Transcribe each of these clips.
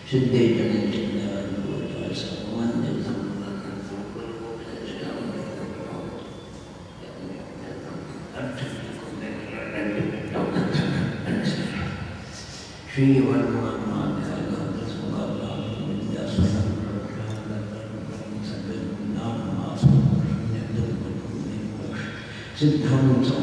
सिद्धे जने श्री सिद्धं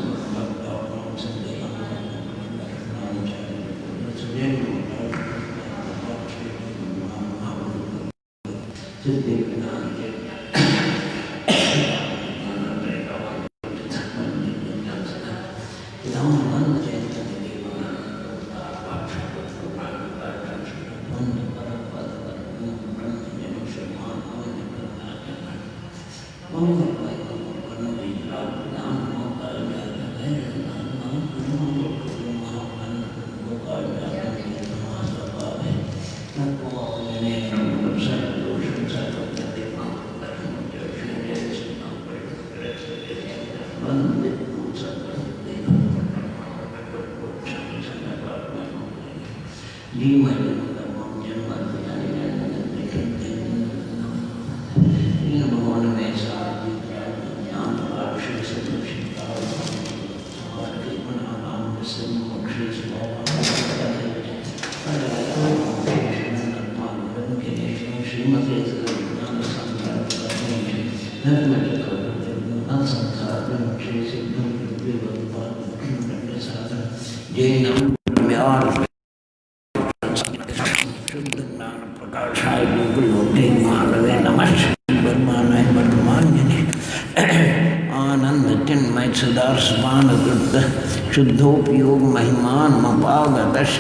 शुद्धोपयोग महिमान मपागतश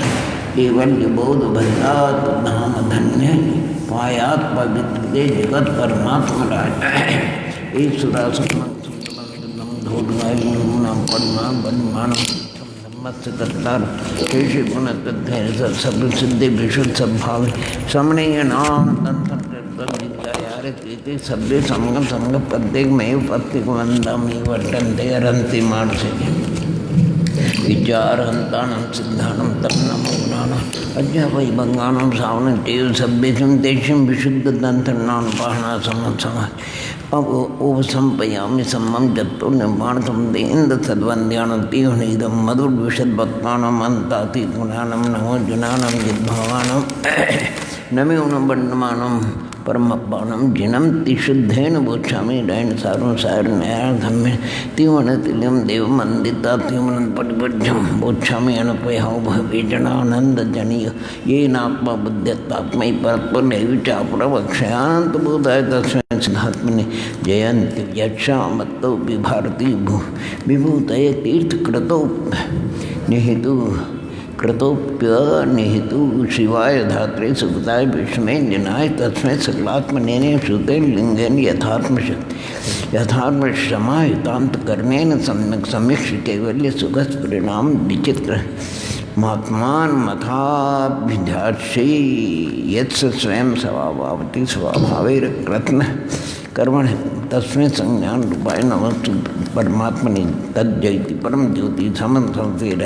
केवल्य बोध भद्रात धाम धन्य पायात पवित्र दे जगत परमात्मा राज एक सुरासनम धोडवायुनाम पद्मा बन्मानम मत्स्य तत्तार केशे गुण तद्धैर्य सब सिद्धि विशुद्ध सद्भाव समणीय नाम तंत्र सभ्य संगम संग प्रत्येक में प्रत्येक वंदामी वर्तन्ते अरंति मानसे विचार हंतानम सिद्धानम तपनम अज्ञापय बंगानम सावन देव सभ्यम देशम विशुद्ध दंतनान पाहना समाज अब उपसंपयामि सम्मम जत्तो निर्माण समेन्द्र सद्वंद्यान तीव्रनिदम मधुर विशद भक्तानम अंताति गुणानम नमो जुनानम जिद्भवानम नमे उन बंडमानम परमपानम जिनम तिशुद्धेन बोच्छामि डैन सारुण सार न्यायाधम्य तिवन तिलम देव मंदिता तिवन परिपज्यम बोच्छामि अनुपयाव भवेजनानंद जनीय ये नात्मा बुद्ध्यत्मात्मै परत्पर नैविचा प्रवक्ष्यान्त बोधाय तस्मै सिद्धात्मने जयन्ति यक्षा मत्तो विभारती विभूतये तीर्थकृतो निहितो कृतोप्य निहितु शिवाय धात्रे सुखताय विष्मेन जनाय तस्मै सकलात्मने श्रुते लिंगेन यथात्म समायुतांत कर्णेन सम्यक समीक्ष कैवल्य सुखस परिणाम विचित्र महात्मान मथाभिध्याक्षी यत्स स्वयं स्वभावती स्वभावे रत्न कर्मण तस्में संज्ञान रूपाय नमस्तु परमात्मनि तज्जयति परम ज्योति समन संस्थित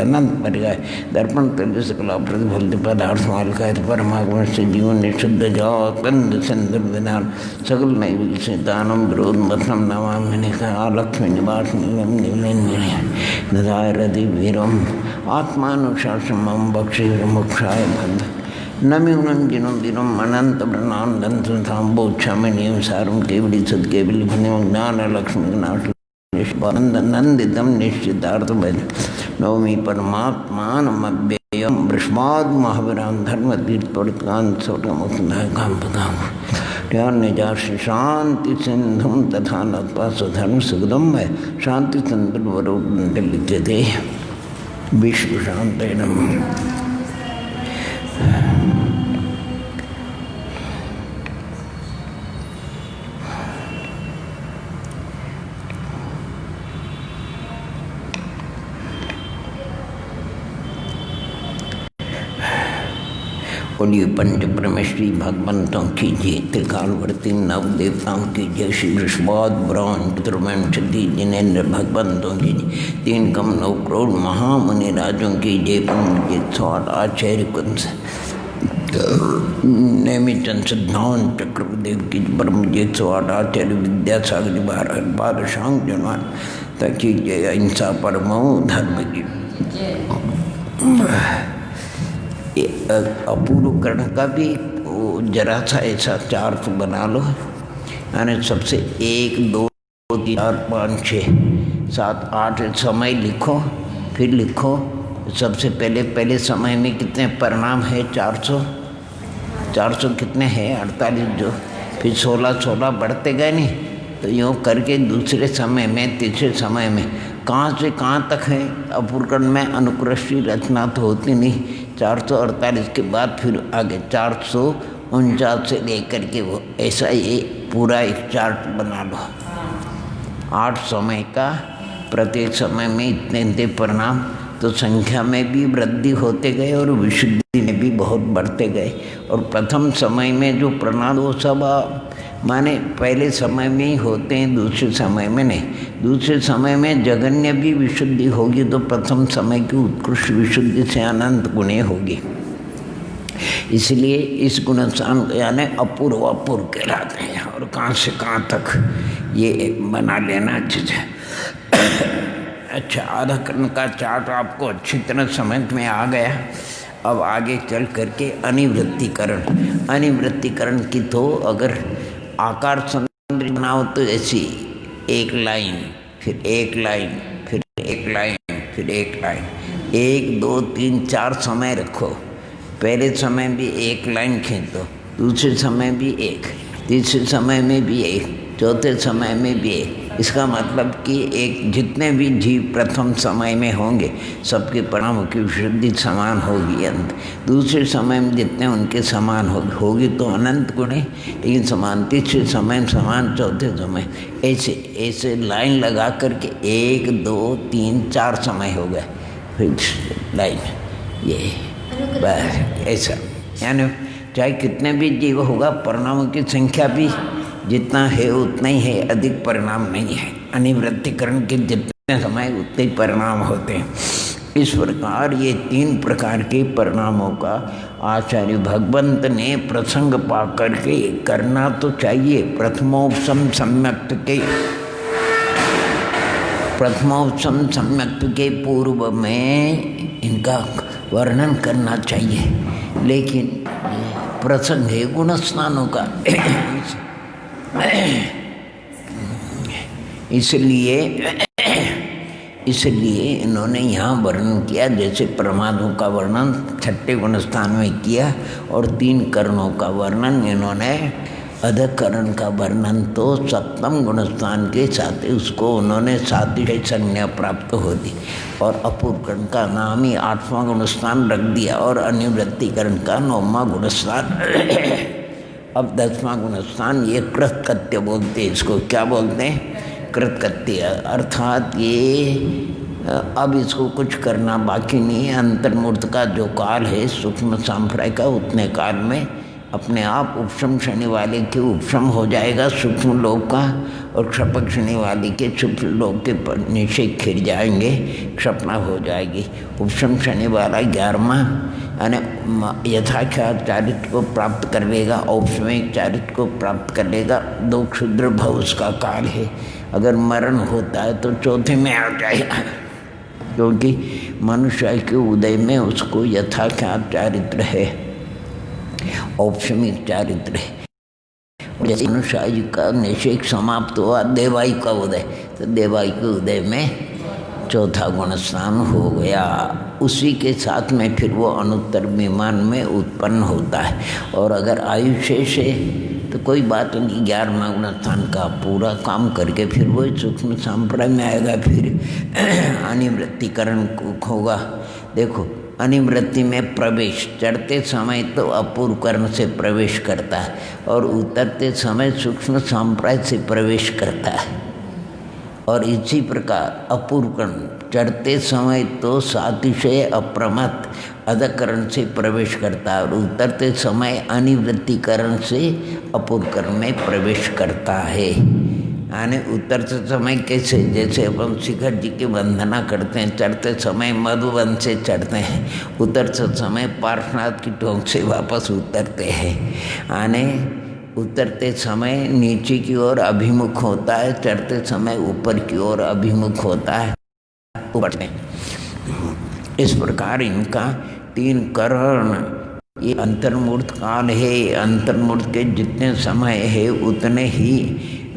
पर्याय दर्पण तर्ज सकला प्रतिफलित पदार्थ मालिकाय परमात्मा से जीवन निशुद्ध जातंद सिंधु विधान सकल नैविक सिद्धानम विरोध मथनम नमामि निखा लक्ष्मी निवास निलम निलन ददाय रति वीरम आत्मानुशासनम बक्षे मोक्षाय बंध नम्यूनं जिनं दिनम अनंत प्रणानंद संबोक्षामि नियम सारम केवली सद केवली भनिम ज्ञान लक्ष्मी नाश निष्पानंद नंदितम निश्चितार्थ भज नवमी परमात्मानमव्ययम ब्रह्माद महावीरान धर्म तीर्थ पड़कांत सोटमुखनाय काम पदाम ध्यान निजाश शांति सिंधुम तथा नत्वा स्वधर्म सुगदम है शांति संदर वरोड लिखते थे विश्व शांति नम बोलिए पंच परमेश्वरी भगवंतों की जय, त्रिकालवर्ती नव देवताओं की जय, श्री विश्वाद ब्रह्म चतुर्मण सिद्धि जिनेन्द्र भगवंतों की जय, 3 कम 9 करोड़ महामुनि राजों की जय, पंडित स्वाद आचार्य कुंस नेमिचंद सिद्धांत चक्रदेव की ब्रह्मजीत स्वाडाचार्य विद्यासागर महाराज पादशांग जनवान तकी जय अहिंसा परमो धर्म की। अपूर्व कर्ण का भी जरा सा ऐसा चार्ट बना लो, यानी सबसे 1 2 3 4 5 6 7 8 समय लिखो, फिर लिखो सबसे पहले समय में कितने परिणाम है, 400 कितने हैं 48 जो, फिर 16 बढ़ते गए नहीं, तो यूँ करके दूसरे समय में तीसरे समय में कहाँ से कहाँ तक है। अपूर्वकर्ण में अनुक्रष्टी रचना तो होती नहीं, 448 के बाद फिर आगे 449 से लेकर के वो ऐसा ये पूरा एक चार्ट बना लो। 8 समय का, प्रत्येक समय में इतने परिणाम, तो संख्या में भी वृद्धि होते गए और विशुद्धि में भी बहुत बढ़ते गए। और प्रथम समय में जो परिणाम वो सब माने पहले समय में ही होते हैं, दूसरे समय में नहीं। दूसरे समय में जगन्य भी विशुद्धि होगी तो प्रथम समय की उत्कृष्ट विशुद्धि से अनंत गुणे होगी। इसलिए इस गुणस्थान यानी अपूर्व कहलाते हैं। और कहाँ से कहाँ तक ये बना लेना चीज़ है। अच्छा, आधा कर्ण का चार्ट आपको अच्छी तरह समझ में आ गया। अब आगे चल करके अनिवृत्तिकरण की तो अगर आकार संदर्भ बनाओ तो ऐसी 1 लाइन, फिर 1 लाइन, फिर 1 लाइन, फिर 1 लाइन, 1 2 3 4 समय रखो। पहले समय भी 1 लाइन खींच दो, दूसरे समय भी 1, तीसरे समय में भी 1, चौथे समय में भी 1। इसका मतलब कि एक जितने भी जीव प्रथम समय में होंगे सबके परिणामों की विशुद्धि समान होगी। अंत दूसरे समय में जितने उनके समान होगी तो अनंत गुणे, लेकिन समान तीसरे समय समान, चौथे समय ऐसे लाइन लगा करके 1 2 3 4 समय हो गए, फिर लाइन ये बस ऐसा। यानी चाहे कितने भी जीव होगा परिणामों की संख्या भी जितना है उतना ही है, अधिक परिणाम नहीं है। अनिवृत्तिकरण के जितने समय उतने ही परिणाम होते हैं। इस प्रकार ये 3 प्रकार के परिणामों का आचार्य भगवंत ने प्रसंग पा करके करना तो चाहिए। प्रथमोपम सम्यक्त के पूर्व में इनका वर्णन करना चाहिए, लेकिन प्रसंग है गुणस्नानों का इसलिए इन्होंने यहाँ वर्णन किया। जैसे प्रमादों का वर्णन 6ठे गुणस्थान में किया और 3 करणों का वर्णन इन्होंने, अधकरण का वर्णन तो 7वें गुणस्थान के साथ उसको उन्होंने 7वीं संज्ञा प्राप्त होती, और अपूर्वकरण का नाम ही 8वां गुणस्थान रख दिया, और अनिवृत्तिकरण का 9वां गुणस्थान। अब 10वां गुणस्थान ये कृतकृत्य बोलते हैं। इसको क्या बोलते हैं? कृतकृत्य। अर्थात ये अब इसको कुछ करना बाकी नहीं है। अंतर्मूर्त का जो काल है सूक्ष्म सांप्रदाय का, उतने काल में अपने आप उपशम शनि वाले के उपशम हो जाएगा सूक्ष्म लोक का, और क्षपक शनि वाले के सूक्ष्म लोक के नीचे खिर जाएंगे, क्षपना हो जाएगी। उपशम शनि वाला 11वां यानी यथाख्यात चारित्र को प्राप्त कर लेगा, औपशमिक चारित्र को प्राप्त कर लेगा। 2 क्षुद्र भव उसका काल है। अगर मरण होता है तो 4थे में आ जाएगा, क्योंकि मनुष्य के उदय में उसको यथाख्यात चारित्र है, औपशमिक चारित्र है। जैसे मनुष्य का निषेक समाप्त हुआ, देवायु का उदय, तो देवायु के उदय में 4था गुणस्थान हो गया। उसी के साथ में फिर वो अनुत्तर विमान में उत्पन्न होता है। और अगर आयु शेष है तो कोई बात नहीं, 11वां गुणस्थान का पूरा काम करके फिर वही सूक्ष्म संप्रदाय में आएगा। फिर अनिवृत्तिकरण होगा। देखो, अनिवृत्ति में प्रवेश चढ़ते समय तो अपूर्व कर्ण से प्रवेश करता है, और उतरते समय सूक्ष्म संप्रदाय से प्रवेश करता है। और इसी प्रकार अपूर्वकर्ण चढ़ते समय तो सातिशय अप्रमत्त अधकरण से प्रवेश करता है, और उतरते समय अनिवृत्तिकरण से अपूर्वकर्ण में प्रवेश करता है। यानी उतरते समय कैसे, जैसे अपन शिखर जी की वंदना करते हैं, चढ़ते समय मधुबन से चढ़ते हैं, उतरते समय पार्श्वनाथ की टोंक से वापस उतरते हैं। यानी उतरते समय नीचे की ओर अभिमुख होता है, चढ़ते समय ऊपर की ओर अभिमुख होता है ऊपर से। इस प्रकार इनका 3 करण, ये अंतर्मूर्त काल है। अंतर्मूर्त के जितने समय है उतने ही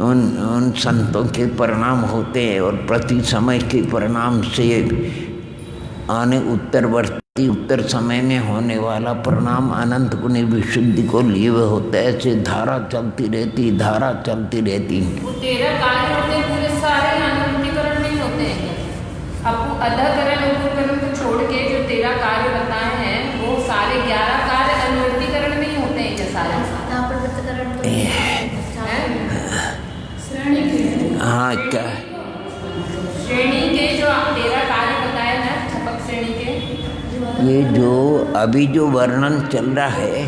उन संतों के परिणाम होते हैं, और प्रति समय के परिणाम से आने उत्तरवर्ती उत्तर समय में होने वाला परिणाम अनंत गुणी विशुद्धि को लिए हुए होते हैं। ऐसे धारा चलती रहती, धारा चलती रहती। वो 13 कार्य होते हैं, पूरे सारे अनुमतिकरण नहीं होते हैं। अब अधकरण उपकरण को छोड़ के जो 13 कार्य बताए हैं वो सारे 11 कार्य अनुवर्तीकरण नहीं होते हैं। क्या सारे हाँ, क्या श्रेणी के जो 13 कार्य बताए ना, छपक श्रेणी के, ये जो अभी जो वर्णन चल रहा है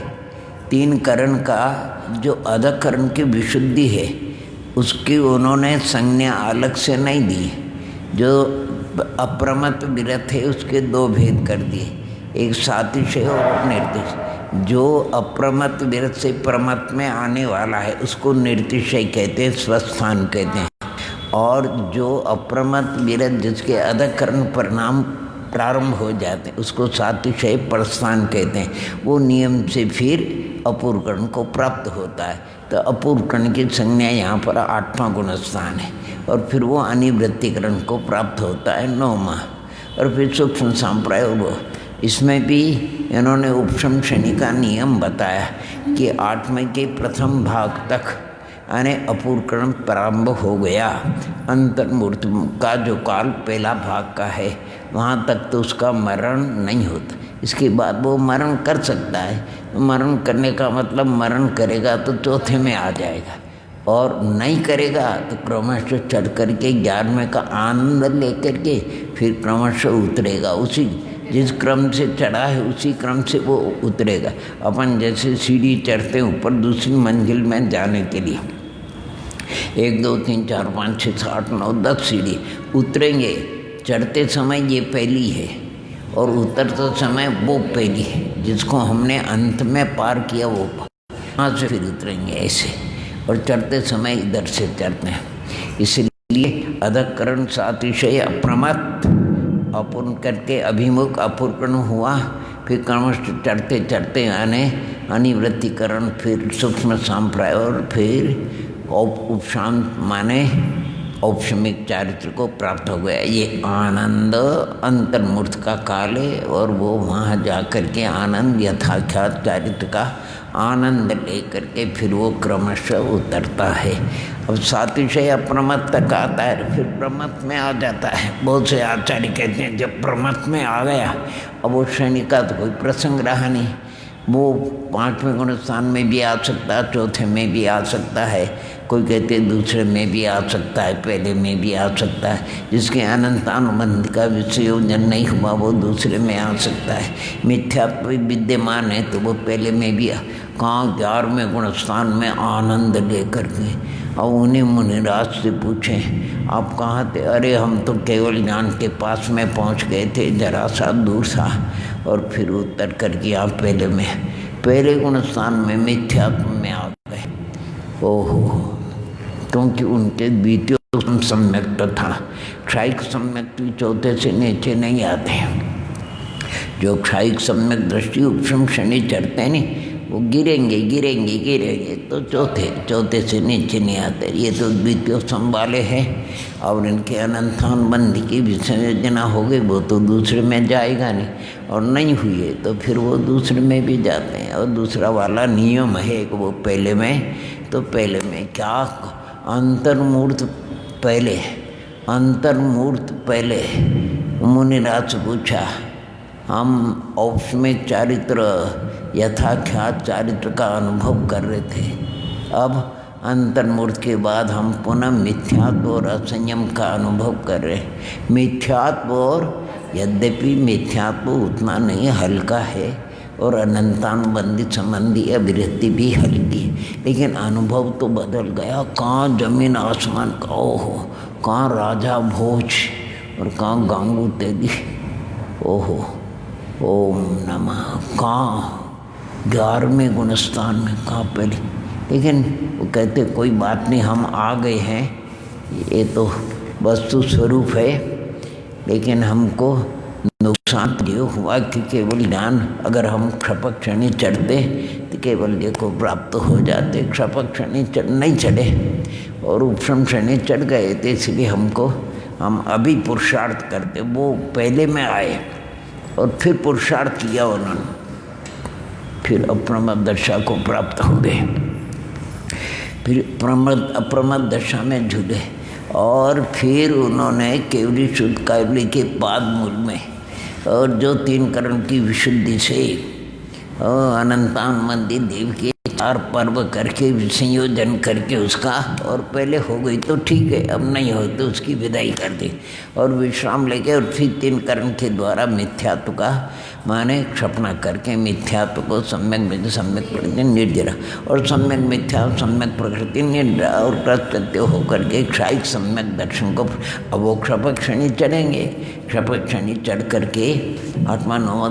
3 करण का, जो अधकरण की विशुद्धि है उसकी उन्होंने संज्ञा अलग से नहीं दी। जो अप्रमत्त विरत है उसके 2 भेद कर दिए, एक सातिशय और निर्दिश। जो अप्रमत्त विरत से प्रमत्त में आने वाला है उसको निर्तिशय कहते हैं, स्वस्थान कहते हैं। और जो अप्रमत्त विरत जिसके अधकरण परिणाम प्रारंभ हो जाते हैं उसको सातिशय प्रस्थान कहते हैं। वो नियम से फिर अपूर्वकरण को प्राप्त होता है। तो अपूर्वकरण की संज्ञा यहाँ पर 8वां गुणस्थान है, और फिर वो अनिवृत्तिकरण को प्राप्त होता है 9वां। और फिर सूक्ष्म संप्राय, और इसमें भी इन्होंने उपशम श्रेणी का नियम बताया कि 8वें के प्रथम भाग तक यानी अपूर्वकरण प्रारंभ हो गया। अंतर्मूर्त का जो काल पहला भाग का है वहाँ तक तो उसका मरण नहीं होता। इसके बाद वो मरण कर सकता है। मरण करने का मतलब मरण करेगा तो चौथे में आ जाएगा, और नहीं करेगा तो क्रमशः चढ़ करके 11वें का आनंद लेकर के फिर क्रमशः उतरेगा। उसी जिस क्रम से चढ़ा है उसी क्रम से वो उतरेगा। अपन जैसे सीढ़ी चढ़ते हैं ऊपर दूसरी मंजिल में जाने के लिए, 1 2 3 4 5 6 7 8 9 10 सीढ़ी उतरेंगे। चढ़ते समय ये पहली है और उतरते समय वो पहली है, जिसको हमने अंत में पार किया वो वहाँ से फिर उतरेंगे ऐसे। और चढ़ते समय इधर से चढ़ते हैं। इसलिए अधकरण सातिशय अप्रमत्त अपूर्ण करके अभिमुख अपूर्वकरण हुआ, फिर क्रमश चढ़ते चढ़ते आने अनिवृत्तिकरण, फिर सूक्ष्म संप्राय, और फिर उपशांत माने औपशमिक चारित्र को प्राप्त हो गया। ये आनंद अंतर्मूर्त का काल है, और वो वहाँ जा कर के आनंद यथाख्यात चारित्र का आनंद लेकर के फिर वो क्रमशः उतरता है। अब सातिशय अप्रमत्त तक आता है, फिर प्रमत्त में आ जाता है। बहुत से आचार्य कहते हैं जब प्रमत्त में आ गया अब वो श्रेणी का तो कोई प्रसंग रहा नहीं। वो 5वें गुणस्थान में भी आ सकता है, चौथे में भी आ सकता है, कोई कहते हैं दूसरे में भी आ सकता है, पहले में भी आ सकता है। जिसके अनंतानुबंध का विषयोजन नहीं हुआ वो दूसरे में आ सकता है। मिथ्यात्व विद्यमान है तो वो पहले में भी कहाँ 11वें गुणस्थान में आनंद लेकर के। और उन्हें मुनिराज से पूछे आप कहाँ थे? अरे हम तो केवल ज्ञान के पास में पहुँच गए थे, जरा सा दूर था, और फिर उतर करके आप पहले गुणस्थान में मिथ्यात्व में आ गए। ओहो, क्योंकि उनके द्वितीय सम्यक्त था, क्षायिक सम्यक्त चौथे से नीचे नहीं आते। जो क्षायिक सम्यक दृष्टि उपशम शनि चढ़ते नहीं वो गिरेंगे तो चौथे से नीचे नहीं आते। ये तो द्वितीय संवाले हैं, और इनके अनंतानुबंध की विसर्जना हो गई वो तो दूसरे में जाएगा नहीं, और नहीं हुई है तो फिर वो दूसरे में भी जाते हैं। और दूसरा वाला नियम है कि वो पहले में, तो पहले में क्या अंतर्मूर्त पहले मुनिराज से पूछा हम औपशमिक चारित्र यथाख्यात चारित्र का अनुभव कर रहे थे, अब अंतर्मूर्त के बाद हम पुनः मिथ्यात्व और असंयम का अनुभव कर रहे हैं। मिथ्यात्व, और यद्यपि मिथ्यात्व उतना नहीं हल्का है, और अनंतानुबंधित संबंधी अभिवृत्ति भी हल्की है, लेकिन अनुभव तो बदल गया। कहाँ जमीन आसमान का ओहो, कहाँ राजा भोज और कहाँ गांगू तेली, ओहो ओम नमः, कहाँ 11वें गुणस्थान में, कहाँ पहले। लेकिन वो कहते कोई बात नहीं, हम आ गए हैं, ये तो वस्तु स्वरूप है, लेकिन हमको नुकसान ये हुआ कि केवल ज्ञान, अगर हम क्षपक क्षणी चढ़ते तो केवल ये को प्राप्त हो जाते, क्षपक क्षणी नहीं चढ़े और उपशम क्षणी चढ़ गए थे, इसलिए हम अभी पुरुषार्थ करते। वो पहले में आए और फिर पुरुषार्थ किया उन्होंने, फिर अप्रमद दशा को प्राप्त हो गए, फिर अप्रमद दशा में झूले और फिर उन्होंने केवली शुद्ध कावली के पाद मूल में और जो 3 करण की विशुद्धि से अनंतानुबंधी देव के 4 पर्व करके संयोजन करके उसका, और पहले हो गई तो ठीक है, अब नहीं हो तो उसकी विदाई कर दी और विश्राम लेके, और फिर 3 करण के द्वारा मिथ्यात्व का माने क्षपना करके मिथ्यात्व को सम्यक प्रकृति निर्जरा और सम्यक मिथ्या सम्यक प्रकृति निर्जरा और प्रत्यत्य होकर के क्षायिक सम्यक दर्शन को, अब वो क्षपक क्षणी चढ़ेंगे, क्षपक क्षणी चढ़ करके आत्मा नौ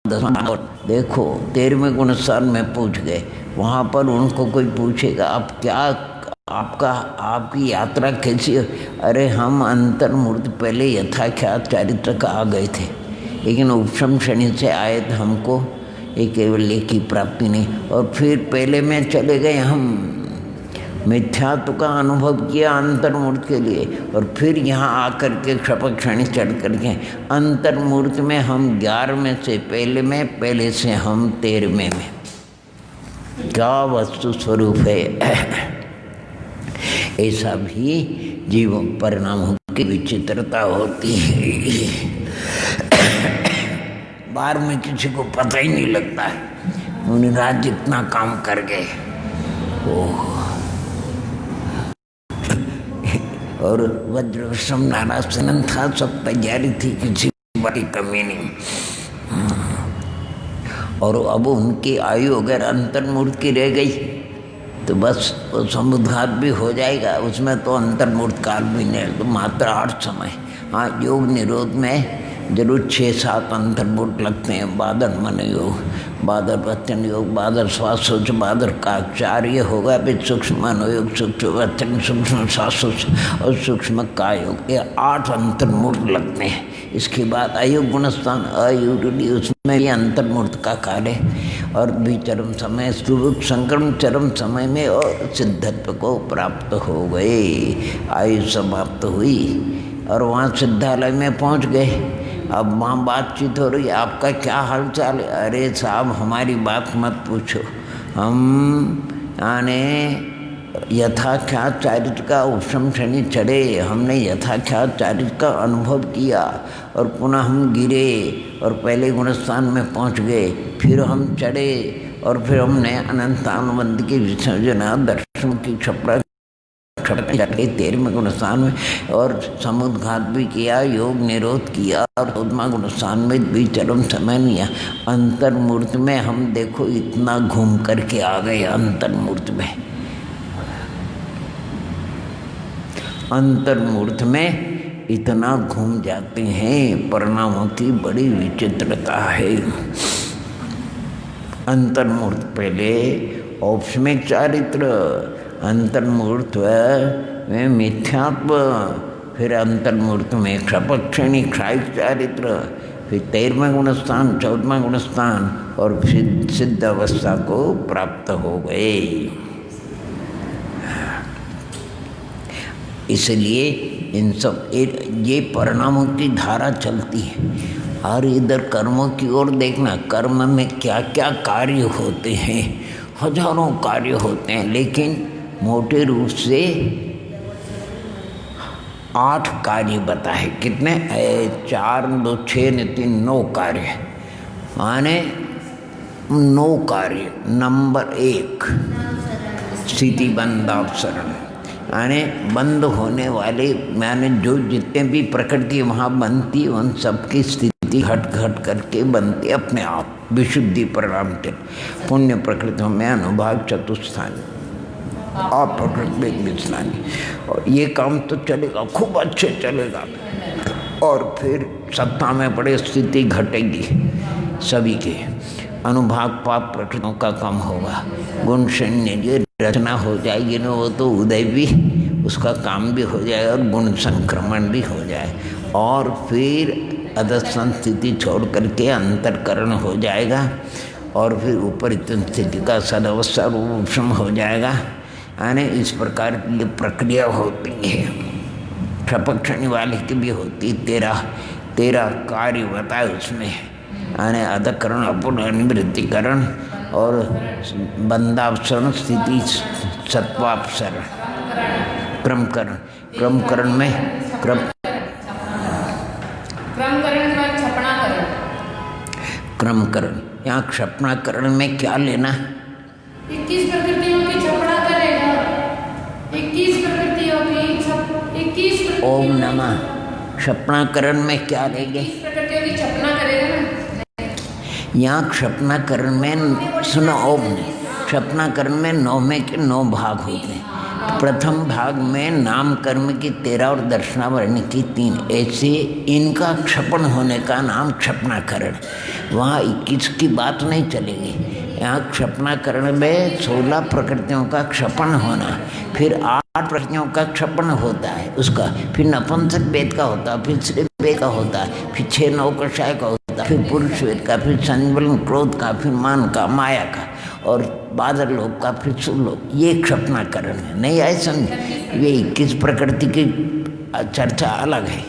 और देखो 13वें गुणस्थान में पूछ गए। वहाँ पर उनको कोई पूछेगा आप क्या, आपकी यात्रा कैसी है? अरे हम अंतर्मूर्त पहले यथाख्यात चारित्र का आ गए थे, लेकिन उपशम क्षणी से आए थे, हमको एक केवल की प्राप्ति नहीं, और फिर पहले में चले गए, हम मिथ्यात्व का अनुभव किया अंतर्मूर्त के लिए, और फिर यहाँ आकर के क्षपक क्षणी चढ़ करके अंतर्मूर्त में हम 11वें से पहले से हम 13वें में, क्या वस्तु स्वरूप है। ऐसा भी जीव परिणामों की विचित्रता होती है, बाहर में किसी को पता ही नहीं लगता है, उन्हें रात जितना काम कर गए। ओह, और वज्रवशम नारासन था, सब तैयारी थी, किसी बड़ी कमी नहीं। और अब उनकी आयु अगर अंतर्मूर्त की रह गई तो बस वो समुद्घात भी हो जाएगा, उसमें तो अंतर्मूर्त काल भी नहीं, तो मात्र 8 समय। हाँ, योग निरोध में जरूर 6-7 अंतर्मूर्त लगते हैं, बादर मन योग, बादर वचन योग, बादर श्वासोच, बादर काचार, ये होगा फिर सूक्ष्म मनोयोग, सूक्ष्म वचन, सूक्ष्म श्वासोच और सूक्ष्म कायोग, ये 8 अंतर्मूर्त लगते हैं। इसके बाद अयुग गुणस्थान अयुरूढ़ी, उसमें भी अंतर्मूर्त का कार्य, और भी चरम समय स्वरूप संक्रम चरम समय में और सिद्धत्व को प्राप्त हो गए, आयु समाप्त हुई और वहाँ सिद्धालय में पहुँच गए। अब वहाँ बातचीत हो रही, आपका क्या हाल चाल है? अरे साहब हमारी बात मत पूछो, हम आने यथाख्यात चारित्र का उपशम क्षणी चढ़े, हमने यथाख्यात चारित्र का अनुभव किया और पुनः हम गिरे और पहले गुणस्थान में पहुँच गए, फिर हम चढ़े और फिर हमने अनंतानुबंध की विसर्जना दर्शन की क्षपरा 13वें गुणस्थान में और समुद्घात भी किया, योग निरोध किया और 14वां गुणस्थान में भी चरम समय लिया। अंतर्मूर्त में हम देखो इतना घूम करके आ गए, अंतर्मूर्त में इतना घूम जाते हैं, परिणामों की बड़ी विचित्रता है। अंतर्मूर्त पहले औपस्मिक चारित्र, अंतर्मूर्त में मिथ्यात्व, फिर अंतर्मूर्त में क्षपक क्षणी क्षायिक चारित्र, फिर 13वें गुणस्थान 14वां गुणस्थान और फिर सिद्ध अवस्था को प्राप्त हो गए। इसलिए इन सब ये परिणामों की धारा चलती है। और इधर कर्मों की ओर देखना, कर्म में क्या क्या कार्य होते हैं, हजारों कार्य होते हैं, लेकिन मोटे रूप से 8 कार्य बताए। कितने? 4 2 6 3 9 कार्य, माने 9 कार्य। नंबर 1 स्थिति बंधावसरण, यानी बंद होने वाले, माने जो जितने भी प्रकृति वहाँ बनती उन सबकी स्थिति स्थिति घट घट करके बनती अपने आप। विशुद्धि परिणाम के पुण्य प्रकृतियों में अनुभाग चतुस्थानी आप प्रकृति में विस्तानी। और ये काम तो चलेगा, खूब अच्छे चलेगा। और फिर सत्ता में बड़ी स्थिति घटेगी सभी के। अनुभाग पाप प्रकृतियों का कम होगा। गुण शून्य जो रचना हो जाएगी ना, वो तो उदय भी उसका काम भी हो जाए और गुण संक्रमण भी हो जाए। और फिर अधस्तन स्थिति छोड़ करके अंतरकरण हो जाएगा और फिर उपरित स्थिति का सदवस्था उपशम हो जाएगा। यानी इस प्रकार की ये प्रक्रिया होती है। क्षपक्षणी वाले की भी होती। तेरा कार्य बताए उसमें, यानी अधकरण, अपूर्ण, अनिवृत्तिकरण और बंधावसरण, स्थिति, सत्वापसरण, क्रमकरण। क्रमकरण में क्रमकरण। यहाँ क्षपणाकरण में क्या लेना? 21 प्रकृतियों की छपड़ा करेगा। 21 प्रकृतियों की 21 ओम नमः। क्षपणाकरण में क्या लेंगे? 21 प्रकृतियों की छपना करेगा ना। यहाँ क्षपणाकरण में सुनो, ओम ने क्षपणाकरण में 9 में के 9 भाग होते हैं। प्रथम भाग में नाम कर्म की 13 और दर्शनावरण की 3, ऐसे इनका क्षपण होने का नाम क्षपणाकरण। वहाँ 21 की बात नहीं चलेगी। यहाँ क्षपणाकरण में 16 प्रकृतियों का क्षपण होना, फिर 8 प्रकृतियों का क्षपण होता है उसका, फिर नपुंसक वेद का होता है, फिर श्री वेद का होता है, फिर 6 नौकषाय का होता है, फिर पुरुष वेद का, फिर संबल क्रोध का, फिर मान का, माया का, और बादर लोक का, फिर सुलोक। ये क्षपणाकरण है। नहीं आए समझ? ये 21 प्रकृति की चर्चा अलग है।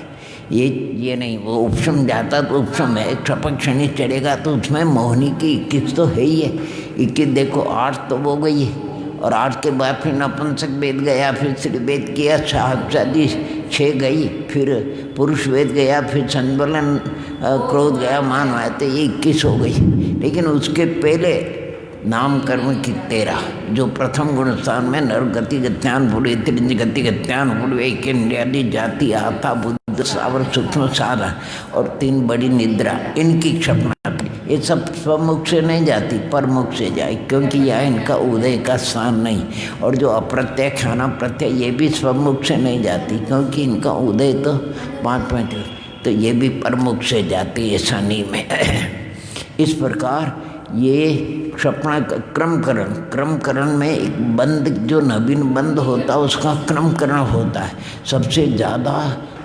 ये नहीं, वो उपशम जाता तो उपशम है। क्षपक क्षणी चलेगा तो उसमें मोहिनी की 21 तो है ही है। 21 देखो, 8 तो वो गई है, और 8 के बाद फिर नपुंसक वेद गया, फिर श्री वेद किया, शादी 6 गई, फिर पुरुष वेद गया, फिर संबलन क्रोध गया, मान आया, तो ये 21 हो गई। लेकिन उसके पहले नाम कर्म की 13, जो प्रथम गुण स्थान में नर गति गत्यान बुढ़े त्रिंज गति गत्यान बुढ़े आदि जाति आता बुद्ध सावर सूक्ष्म साधन और 3 बड़ी निद्रा, इनकी क्षपणा। ये सब स्वमुख से नहीं जाती, परमुख से जाए, क्योंकि यह इनका उदय का स्थान नहीं। और जो अप्रत्यय खाना प्रत्यय, ये भी स्वमुख से नहीं जाती, क्योंकि इनका उदय तो 5 मिनट, तो ये भी परमुख से जाती, ऐसा नियम है। इस प्रकार ये क्षपणा क्रमकरण में एक बंद, जो नवीन बंद होता है उसका क्रमकरण होता है। सबसे ज़्यादा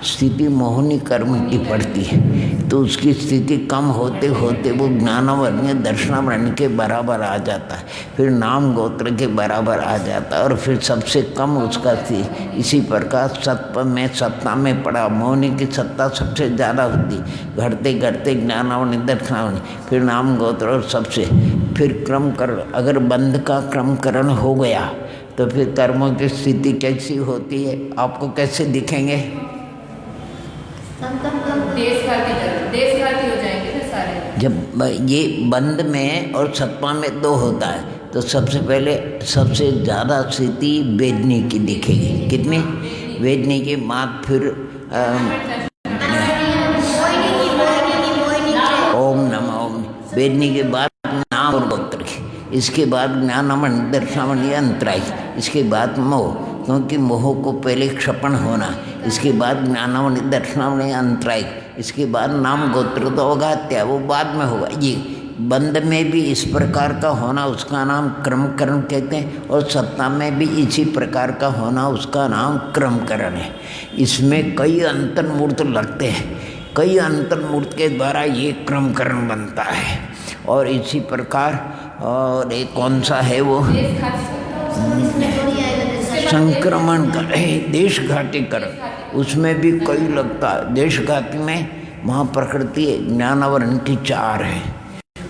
स्थिति मोहिनी कर्म की पड़ती है, तो उसकी स्थिति कम होते होते वो ज्ञानावर्ण दर्शनावर्ण के बराबर आ जाता है, फिर नाम गोत्र के बराबर आ जाता है, और फिर सबसे कम उसका थी। इसी प्रकार सत्व में सत्ता में पड़ा, मोहिनी की सत्ता सबसे ज़्यादा होती, घटते घटते ज्ञानावर्ण दर्शनावर्ण, फिर नाम गोत्र, और सबसे फिर क्रमकरण। अगर बंध का क्रमकरण हो गया तो फिर कर्मों की स्थिति कैसी होती है, आपको कैसे दिखेंगे? देशघाती हो जाएंगे ना सारे। जब ये बंद में और सत्वा में 2 होता है, तो सबसे पहले सबसे ज़्यादा स्थिति वेदनी की दिखेगी। कितनी? वेदनी के बाद फिर ओम नमः ओम, वेदनी के बाद नाम और गोत्र की, इसके बाद ज्ञानावर्ण दर्शनावर्ण अंतराय, इसके बाद मोह, क्योंकि मोह को पहले क्षपण होना, इसके बाद ज्ञानावर्ण दर्शनावर्ण अंतराय, इसके बाद नाम गोत्र तो अगात्य, वो बाद में होगा। ये बंद में भी इस प्रकार का होना, उसका नाम क्रमकरण कहते हैं, और सत्ता में भी इसी प्रकार का होना, उसका नाम क्रमकरण है। इसमें कई अंतर्मूर्त लगते हैं, कई अंतर्मूर्त के द्वारा ये क्रमकरण बनता है। और इसी प्रकार, और एक कौन सा है वो, संक्रमण करे, देशघाती कर, उसमें भी कई लगता है। देशघाती में वहाँ प्रकृति ज्ञानावरण की 4 है,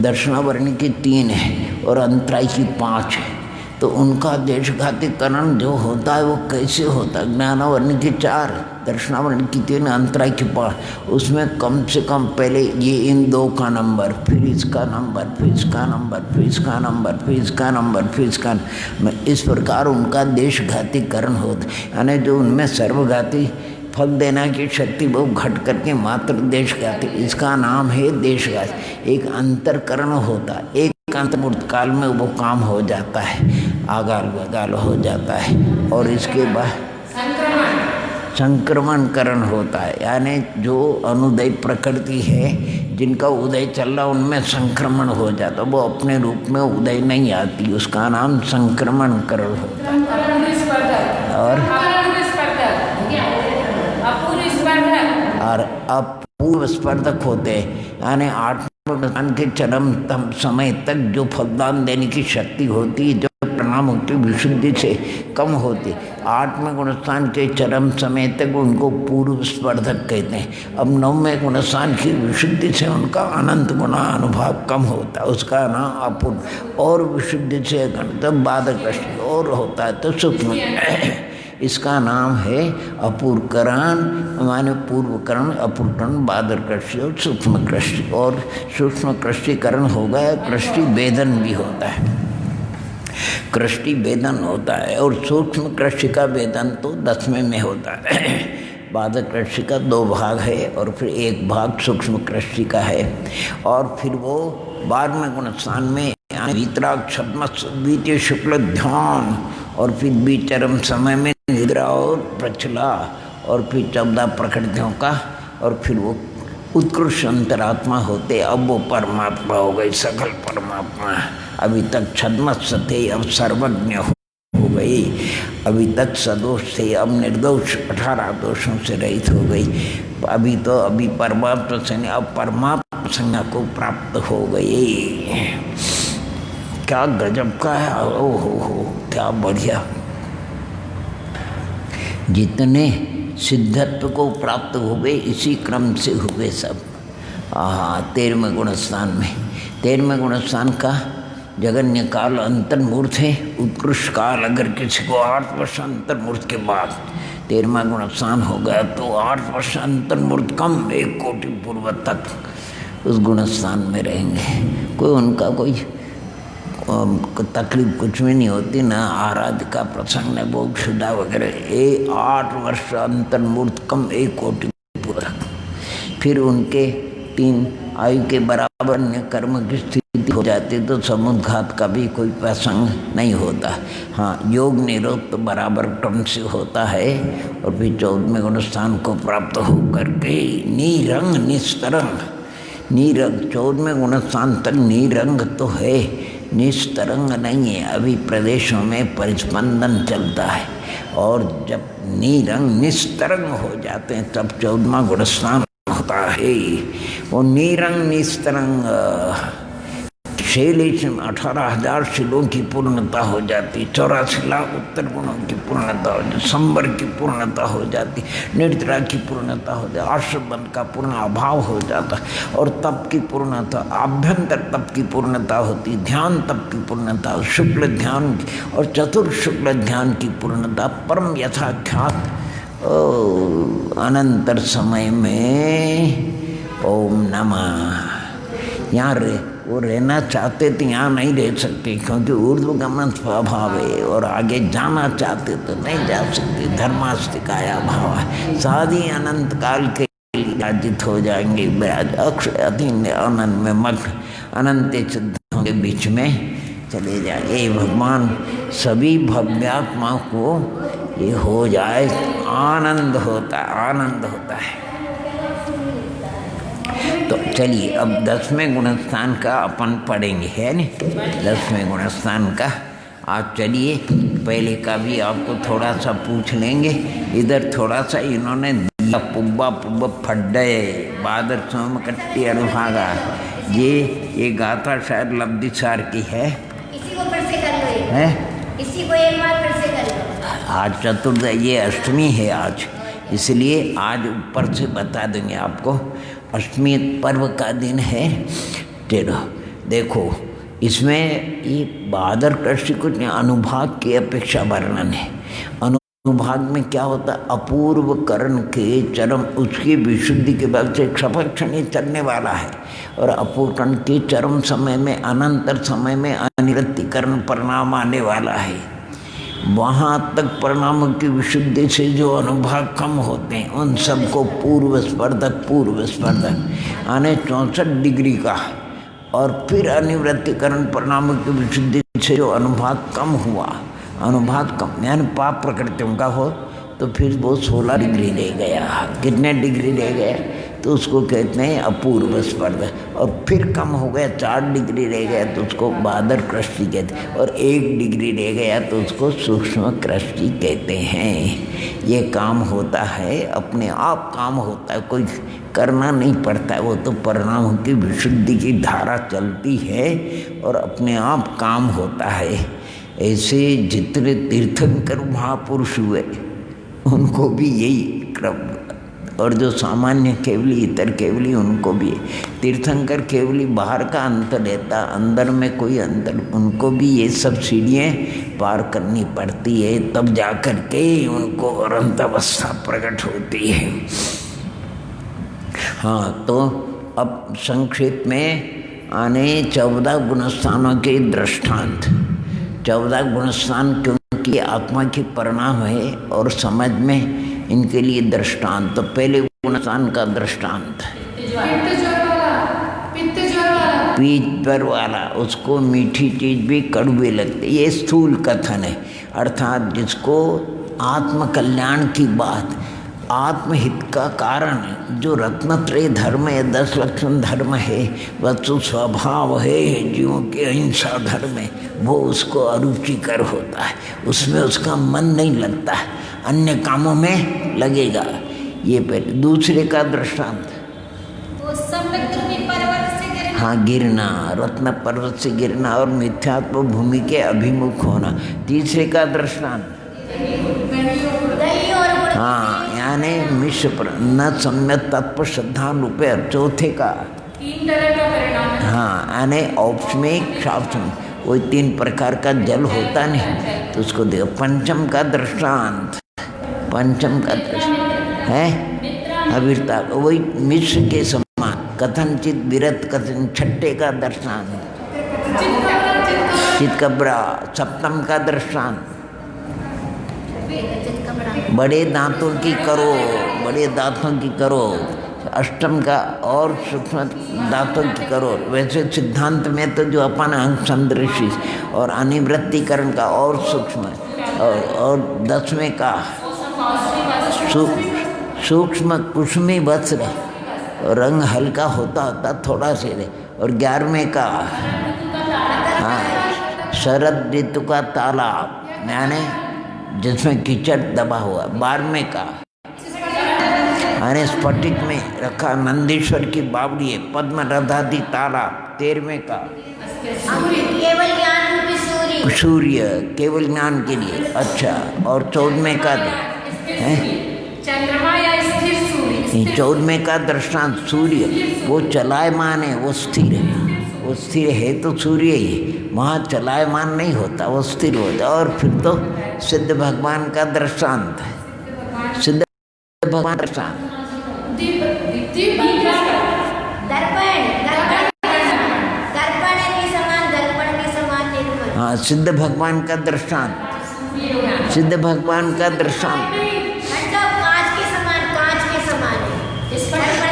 दर्शनावरण की 3 है, और अंतराय की 5 है। तो उनका देशघातीकरण जो होता है वो कैसे होता है? ज्ञानावरण की 4, दर्शनावरण की 3, अंतराय की 5। उसमें कम से कम पहले ये इन 2 का नंबर, फिर इसका नंबर, फिर इसका नंबर, फिर इसका नंबर, फिर इसका नंबर, फिर इसका, इस प्रकार उनका देशघातीकरण होता है। यानी जो उनमें सर्वघाती फल देना की शक्ति वो घट करके मात्र देश गाती, इसका नाम है देश गात। एक अंतरकरण होता है, एक अंतर्मूर्त काल में वो काम हो जाता है, आगाल बगाल हो जाता है। और इसके बाद संक्रमणकरण होता है, यानी जो अनुदय प्रकृति है, जिनका उदय चल रहा उनमें संक्रमण हो जाता, वो अपने रूप में उदय नहीं आती, उसका नाम संक्रमणकरण होता है। और अपूर्व स्पर्धक होते हैं, यानी आत्मज्ञान के चरम समय तक जो फलदान देने की शक्ति होती है, जो परिणामुक्ति विशुद्धि से कम होती, आत्मगुणस्थान के चरम समय तक उनको पूर्व स्पर्धक कहते हैं। अब नवमें गुणस्थान की विशुद्धि से उनका अनंत गुणा अनुभव कम होता है, उसका नाम अपूर्व। और विशुद्धि से तब बाधक और होता है तो सूक्ष्म, इसका नाम है अपूर्वकरण, माने पूर्वकरण, अपूर्वकरण, बादर कृष्टि और सूक्ष्म कृष्टि। और सूक्ष्म कृष्टिकरण हो गया, कृष्टि वेदन भी होता है, कृष्टि वेदन होता है। और सूक्ष्म कृष्टि का वेदन तो 10वें में होता है। बादर कृष्टि का 2 भाग है और फिर एक भाग सूक्ष्म कृष्टि का है। और फिर वो 12वें गुणस्थान में वीतराग, छद्मस, द्वितीय शुक्ल ध्यान, और फिर बीच चरम समय में निद्रा और प्रचला, और फिर 14 प्रकृतियों का, और फिर वो उत्कृष्ट अंतरात्मा होते। अब वो परमात्मा हो गई, सकल परमात्मा। अभी तक छद्मस थे, अब सर्वज्ञ हो गई। अभी तक सदोष थे, अब निर्दोष 18 दोषों से रहित हो गई। अभी परमात्मा से नहीं, अब परमात्मा संज्ञा को प्राप्त हो गई। क्या गजब का है, ओ हो क्या बढ़िया। जितने सिद्धत्व को प्राप्त हो गए इसी क्रम से हुए सब। 13वें गुणस्थान में, 13वें गुणस्थान का जगन्य काल अंतर्मूर्त है। उत्कृष्ट काल अगर किसी को 8 वर्ष अंतर्मूर्त के बाद 13वां गुणस्थान हो गया तो 8 वर्ष अंतर्मूर्त कम 1 कोटि पूर्व तक उस गुणस्थान में रहेंगे। कोई उनका कोई तकलीफ कुछ भी नहीं होती, ना आराध का प्रसंग, न भोग शुदा वगैरह। 8 वर्ष अंतर्मूर्त कम 1 कोटि पूरा। फिर उनके 3 आयु के बराबर कर्म की स्थिति हो जाती तो समुद्घात का भी कोई प्रसंग नहीं होता। हाँ, योग निरोध तो बराबर क्रम से होता है। और फिर 14वें गुणस्थान को प्राप्त हो करके निरंग निस्तरंग, निरंग 14वें गुणस्थान तक निरंग तो है, निस्तरंग नहीं है। अभी प्रदेशों में परिस्पंदन चलता है, और जब निरंग निस्तरंग हो जाते हैं तब 14वां गुणस्थान होता है। वो निरंग निस्तरंग 18,000 शिलों की पूर्णता हो जाती, 84 लाख उत्तर गुणों की पूर्णता हो जाती, संबर की पूर्णता हो जाती, निद्रा की पूर्णता हो जाती, आश्रबंध का पूर्ण अभाव हो जाता, और तप की पूर्णता, आभ्यंतर तप की पूर्णता होती, ध्यान तप की पूर्णता, शुक्ल ध्यान की और चतुर्शुक्ल ध्यान की पूर्णता, परम यथाख्यात अनंतर समय में ओम नमः। यहाँ वो रहना चाहते तो यहाँ नहीं रह सकते, क्योंकि ऊर्ध्वगमन स्वभाव है, और आगे जाना चाहते तो नहीं जा सकते, धर्मास्तिकाया भाव है। साधी अनंत काल के राजित हो जाएंगे, अक्षय अधीन आनंद में मग्न अनंत सिद्धों के बीच में चले जाएंगे। भगवान सभी भव्यात्माओं को ये हो जाए, आनंद होता है, आनंद होता है। तो चलिए अब 10वें गुणस्थान का अपन पढ़ेंगे, है न? 10वें गुणस्थान का आप चलिए, पहले का भी आपको थोड़ा सा पूछ लेंगे। इधर थोड़ा सा इन्होंने पुब्बा पुब्बा फड्डे बादर सोम कट्टी अनुभागा, ये गाथा शायद लब्धिसार की है। इसी को फिर से कर लो, है इसी को एक बार फिर से कर लो। आज चतुर्दशी, ये अष्टमी है आज, इसलिए आज ऊपर से बता देंगे आपको। अष्टमी पर्व का दिन है। देखो इसमें ये बादर कृष्ण कुछ अनुभाग की अपेक्षा वर्णन है। अनुभाग में क्या होता है? अपूर्व करण के चरम, उसकी विशुद्धि के बाद से क्षपक क्षण चलने वाला है, और अपूर्व करण के चरम समय में, अनंतर समय में अनिवृत्तिकरण परिणाम आने वाला है। वहाँ तक परिणामों की विशुद्धि से जो अनुभव कम होते हैं उन सबको पूर्व स्पर्धक यानी 64 डिग्री का, और फिर अनिवृत्तिकरण परिणामों की विशुद्धि से जो अनुभाग कम हुआ, अनुभाग कम यानी पाप प्रकृतियों का हो, तो फिर वो 16 डिग्री रह गया। कितने डिग्री रह गए? तो उसको कहते हैं अपूर्व स्पर्धा। और फिर कम हो गया, 4 डिग्री रह गया तो उसको बादर कृष्टि कहते हैं, और 1 डिग्री रह गया तो उसको सूक्ष्म कृष्टि कहते हैं। ये काम होता है, अपने आप काम होता है, कोई करना नहीं पड़ता है, वो तो परिणाम की विशुद्धि की धारा चलती है और अपने आप काम होता है। ऐसे जितने तीर्थंकर महापुरुष हुए उनको भी यही क्रम, और जो सामान्य केवली इतर केवली उनको भी, तीर्थंकर केवली बाहर का अंतर लेता, अंदर में कोई अंतर, उनको भी ये सब सीढ़ियाँ पार करनी पड़ती है, तब जा कर के उनको अनंत अवस्था प्रकट होती है। हाँ, तो अब संक्षेप में आने 14 गुणस्थानों के दृष्टांत। 14 गुणस्थान क्योंकि आत्मा की परिणाम है और समझ में इनके लिए दृष्टांत। तो पहले गुणस्थान का दृष्टांत, पीठ पर वाला, उसको मीठी चीज भी कड़वे लगती, ये स्थूल कथन है। अर्थात जिसको आत्म कल्याण की बात, आत्महित का कारण जो रत्नत्रय धर्म है, 10 लक्षण धर्म है, वस्तु स्वभाव है, जीवों के अहिंसा धर्म है, वो उसको अरुचिकर होता है, उसमें उसका मन नहीं लगता है, अन्य कामों में लगेगा। ये पहले। दूसरे का दृष्टांत, हाँ, गिरना, रत्न पर्वत से गिरना और मिथ्यात्व भूमि के अभिमुख होना। तीसरे का दृष्टांत, हाँ, यानी मिश्र न सम्यक तत्व श्रद्धा रूपे। चौथे का, 3 तरह का परिणाम है। हाँ, यानी औपस्मिक शास्त्र, वही 3 प्रकार का जल होता नहीं तो उसको देखो। पंचम का दृष्टांत, पंचम का दृष्टांत है अविरता, वही मिश्र के समान, कथनचित विरत कथन। छठे का दृष्टांत चितकबरा। सप्तम का दृष्टांत बड़े दांतों की करो, बड़े दांतों की करो। अष्टम का और सूक्ष्म दांतों की करो। वैसे सिद्धांत में तो जो अपन अंग संदृशी और अनिवृत्तिकरण का और सूक्ष्म, और 10वें का सूक्ष्म कुसुमी वस्त्र, रंग हल्का होता होता थोड़ा से रहे। और 11वें का, हाँ, शरद ऋतु का तालाब, यानी जिसमें कीचड़ दबा हुआ। 12वें का, यानी स्फटिक में रखा नंदीश्वर की बावड़ी है, पद्म राधादी तालाब। 13वें का, केवल ज्ञान रूपी सूर्य, सूर्य केवल ज्ञान के लिए। अच्छा, और 14वें का है चंद्रमा या स्थिर सूर्य। 14वें का दृष्टांत सूर्य, वो चलायमान है, वो स्थिर है, वो स्थिर है तो सूर्य ही, वहाँ चलायमान नहीं होता, वो स्थिर होता। और फिर तो सिद्ध भगवान का दृष्टांत है, सिद्ध भगवान दृष्टांत, हाँ, सिद्ध भगवान का दृष्टांत, सिद्ध भगवान का दृष्टांत।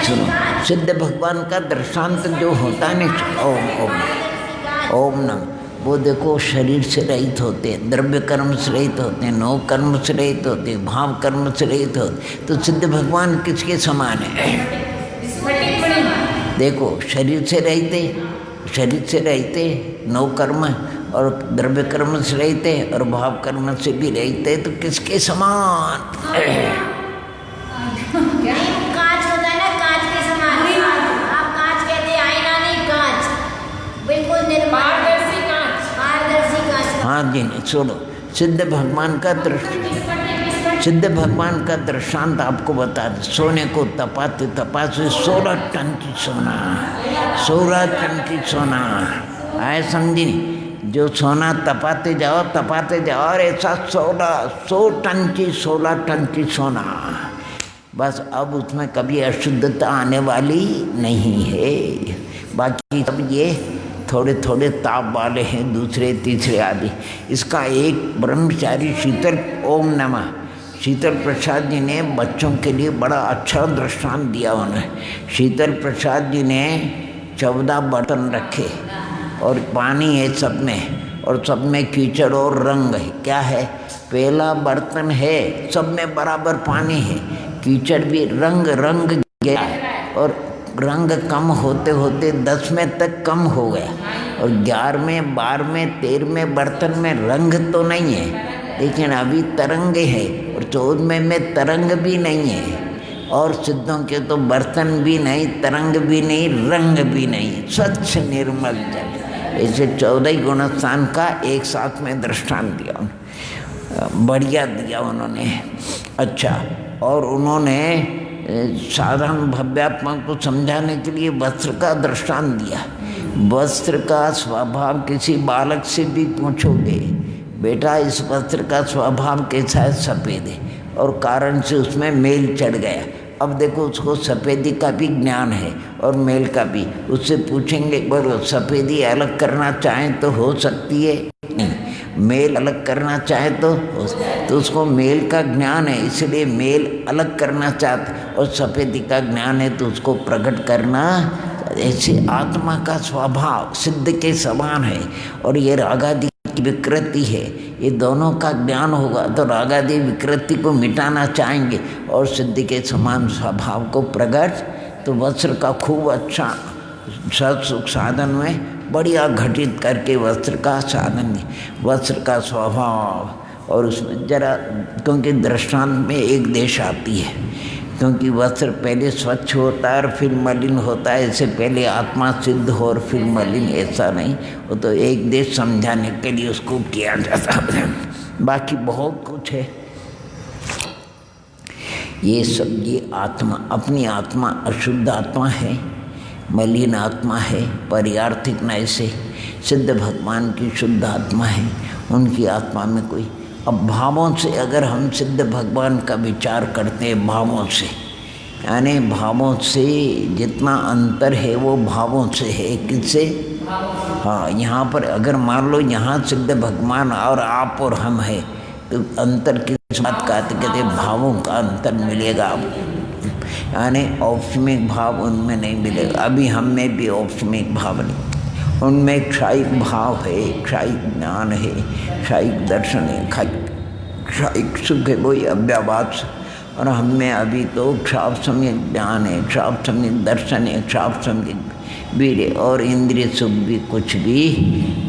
सुनो, सिद्ध भगवान का दृष्टांत जो होता है ना, ओम ओम ओम नम, वो देखो शरीर से रहित होते हैं, द्रव्य कर्म से रहित होते हैं, नौ कर्म से रहित होते हैं, भाव कर्म से रहित होते। तो सिद्ध भगवान किसके समान है? देखो, शरीर से रहते, शरीर से रहते, नौ कर्म और द्रव्य कर्म से रहते और भाव कर्म से भी रहते, तो किसके समान? कांच होता है ना, कांच के समान। आप कांच कहते हैं, आईना नहीं, कांच बिल्कुल निर्मल, पारदर्शी कांच। हाँ जी, सुनो, सिद्ध भगवान का सिद्ध भगवान का दृष्टांत आपको बता दें। सोने को तपाते तपाते 16 टन की सोना, 16 टन की सोना आए, समझी? जो सोना तपाते जाओ और ऐसा 100 टन की, 16 टन की सोना, बस अब उसमें कभी अशुद्धता आने वाली नहीं है। बाकी सब ये थोड़े थोड़े ताप वाले हैं, दूसरे तीसरे आदि। इसका एक ब्रह्मचारी शीतल ओम नमः शीतल प्रसाद जी ने बच्चों के लिए बड़ा अच्छा दृष्टांत दिया। उन्हें शीतल प्रसाद जी ने 14 बर्तन रखे और पानी है सब में, और सब में कीचड़ और रंग है। क्या है? पहला बर्तन है, सब में बराबर पानी है, कीचड़ भी रंग गया और रंग कम होते होते 10वें तक कम हो गया, और 11वें 12वें 13वें बर्तन में रंग तो नहीं है लेकिन अभी तरंगे हैं, और 14वें में तरंग भी नहीं है, और सिद्धों के तो बर्तन भी नहीं, तरंग भी नहीं, रंग भी नहीं, स्वच्छ निर्मल जल। ऐसे 14 गुणस्थान का एक साथ में दृष्टांत दिया, बढ़िया दिया उन्होंने। अच्छा, और उन्होंने साधारण भव्यात्मा को समझाने के लिए वस्त्र का दृष्टांत दिया। वस्त्र का स्वभाव किसी बालक से भी पूछोगे, बेटा इस वस्त्र का स्वभाव कैसा है? सफ़ेद है, और कारण से उसमें मेल चढ़ गया। अब देखो उसको सफ़ेदी का भी ज्ञान है और मेल का भी। उससे पूछेंगे बोलो सफ़ेदी अलग करना चाहें तो हो सकती है? नहीं। मेल अलग करना चाहे तो उसको मेल का ज्ञान है, इसलिए मेल अलग करना चाहते, और सफ़ेदी का ज्ञान है तो उसको प्रकट करना। ऐसे आत्मा का स्वभाव सिद्ध के समान है, और ये रागादि की विकृति है। ये दोनों का ज्ञान होगा तो रागादि विकृति को मिटाना चाहेंगे और सिद्धि के समान स्वभाव को प्रकट। तो वस्त्र का खूब अच्छा सत सुख साधन में बढ़िया घटित करके वस्त्र का साधन, वस्त्र का स्वभाव, और उसमें जरा क्योंकि दृष्टांत में एक देश आती है, क्योंकि वस्त्र पहले स्वच्छ होता है और फिर मलिन होता है। ऐसे पहले आत्मा सिद्ध हो और फिर मलिन, ऐसा नहीं। वो तो एक देश समझाने के लिए उसको किया जाता है, बाकी बहुत कुछ है। ये सब ये आत्मा, अपनी आत्मा अशुद्ध आत्मा है, मलिन आत्मा है, पर्यार्थिक नय से। सिद्ध भगवान की शुद्ध आत्मा है, उनकी आत्मा में कोई। अब भावों से अगर हम सिद्ध भगवान का विचार करते हैं, भावों से, यानी भावों से जितना अंतर है वो भावों से है। किससे? हाँ, यहाँ पर अगर मान लो यहाँ सिद्ध भगवान और आप और हम है, तो अंतर किस बात का? कहते भावों का अंतर मिलेगा, यानी औपचारिक भाव उनमें नहीं मिलेगा। अभी हम में भी औपचारिक भाव नहीं, उनमें क्षायिक भाव है, क्षायिक ज्ञान है, क्षायिक दर्शन है, क्षायिक सुख है, वही अव्याभास। और हम में अभी तो क्षापसम्यक ज्ञान है, क्षापसम्यक दर्शन है, क्षापसम्यक वीर है, और इंद्रिय सुख भी कुछ भी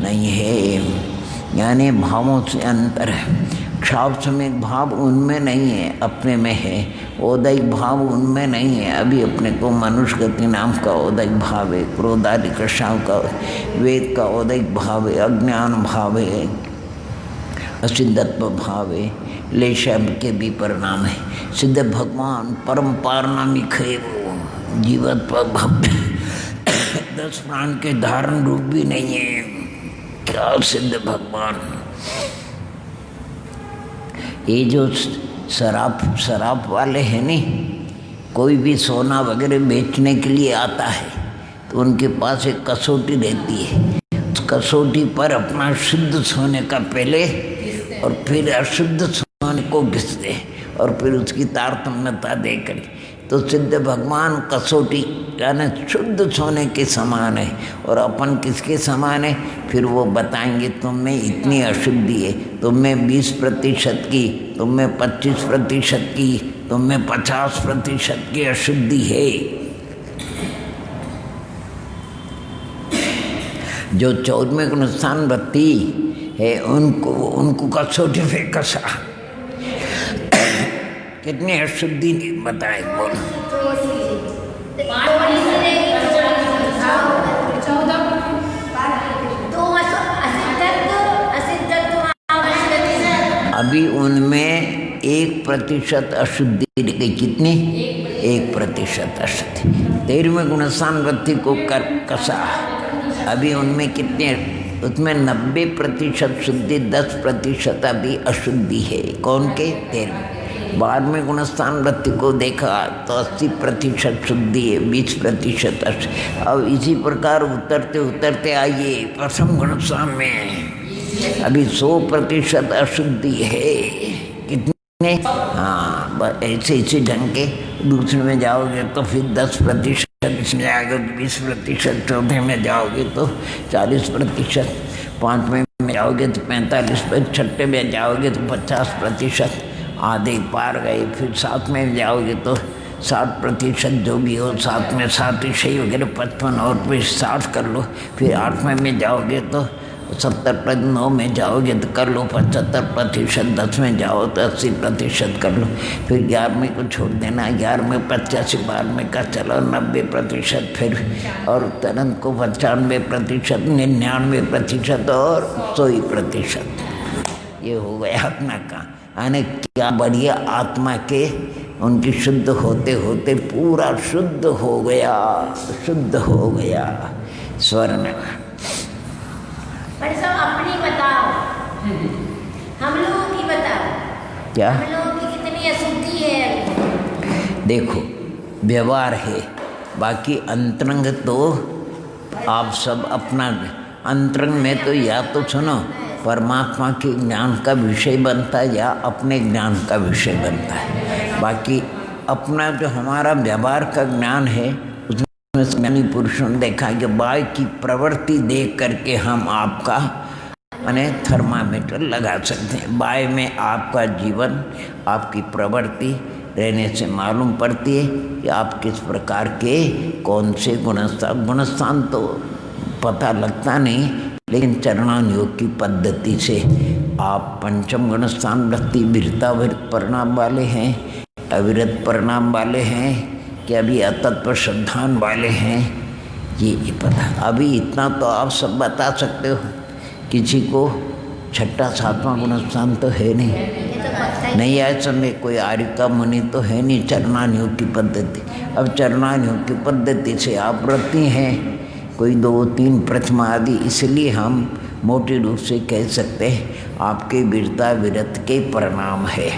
नहीं है। यानी भावों से अंतर है। क्षापसम्यक भाव उनमें नहीं है, अपने में है। औदैहिक भाव उनमें नहीं है। अभी अपने को मनुष्य गति नाम का औदैहिक भाव है, क्रोधादि कृष्णाओं का, वेद का औदैहिक भाव है, अज्ञान भाव है, असिद्धत्व भाव है, लेशब के भी परिणाम है। सिद्ध भगवान परम पारनामिक है, वो जीवत पर भव्य 10 प्राण के धारण रूप भी नहीं है। क्या सिद्ध भगवान! ये जो शराब वाले हैं नी, कोई भी सोना वगैरह बेचने के लिए आता है तो उनके पास एक कसौटी रहती है। उस कसौटी पर अपना शुद्ध सोने का पहले और फिर अशुद्ध सोने को घिसते हैं, और फिर उसकी तारतम्यता देकर। तो सिद्ध भगवान कसौटी यानी शुद्ध सोने के समान है, और अपन किसके समान है? फिर वो बताएंगे तुम में इतनी अशुद्धि है, तुम में 20% की, तुम में 25% की, तुम में 50% की अशुद्धि है। जो 14वें गुणस्थान वृत्ति है उनको कसौटी पे कसा। कितनी अशुद्धि बताए बोल। अभी उनमें 1% अशुद्धि रह गई। कितनी? 1% अशुद्धि। 13वें गुणस्थान वृत्ति को कर कसा। अभी उनमें कितने? उसमें 90% शुद्धि, 10% अभी अशुद्धि है। कौन के? 13। बाद में गुणस्थान वृत्ति को देखा तो 80% शुद्धि है, 20% अब इसी प्रकार उतरते उतरते आइए प्रथम गुणस्थान में अभी 100% अशुद्धि है। कितने? हाँ, ऐसे इसी ढंग के दूसरे में जाओगे तो फिर 10%, इसमें जाओगे 20%, चौथे में जाओगे तो 40%, पाँचवें में जाओगे तो 45%, छठे में जाओगे तो 50%, आधे पार गए। फिर साथ में जाओगे तो 60% जो भी हो, साथ में 7 विषय वगैरह 55 और फिर 60 कर लो। फिर 8वें में जाओगे तो 70%, 9 में जाओगे तो कर लो 75%, 10 में जाओ तो 80% कर लो। फिर 11वें को छोड़ देना, 11वें 85, 12वें का चलो 90%, फिर और तुरंत को 95%, 99% और 100%। ये हो गया अपना का यानी क्या बढ़िया आत्मा के उनकी शुद्ध होते होते पूरा शुद्ध हो गया, शुद्ध हो गया स्वर्ण। पर सब अपनी बताओ, हम लोगों की बताओ, क्या हम लोगों की कितनी अशुद्धि है? देखो व्यवहार है, बाकी अंतरंग तो आप सब अपना अंतरंग में तो या तो सुनो परमात्मा के ज्ञान का विषय बनता है या अपने ज्ञान का विषय बनता है। बाकी अपना जो हमारा व्यवहार का ज्ञान है उसमें ज्ञानी पुरुषों ने देखा कि बाय की प्रवृत्ति देख करके हम आपका माने थर्मामीटर लगा सकते हैं। बाय में आपका जीवन, आपकी प्रवृत्ति रहने से मालूम पड़ती है कि आप किस प्रकार के कौन से गुणस्थान तो पता लगता नहीं, लेकिन चरणान योग की पद्धति से आप पंचम गुणस्थान वृत्ति विरताविरत परिणाम वाले हैं, अविरत परिणाम वाले हैं कि अभी अतत्व श्रद्धान वाले हैं, ये पता। अभी इतना तो आप सब बता सकते हो, किसी को 6ठा 7वां गुणस्थान तो है नहीं आए समय कोई आर्य का मुनि तो है नहीं चरणान योग की पद्धति। अब चरणान योग की पद्धति से आप व्रती हैं, कोई 2 3 प्रथम आदि, इसलिए हम मोटे रूप से कह सकते हैं आपके वीरता विरत के परिणाम है।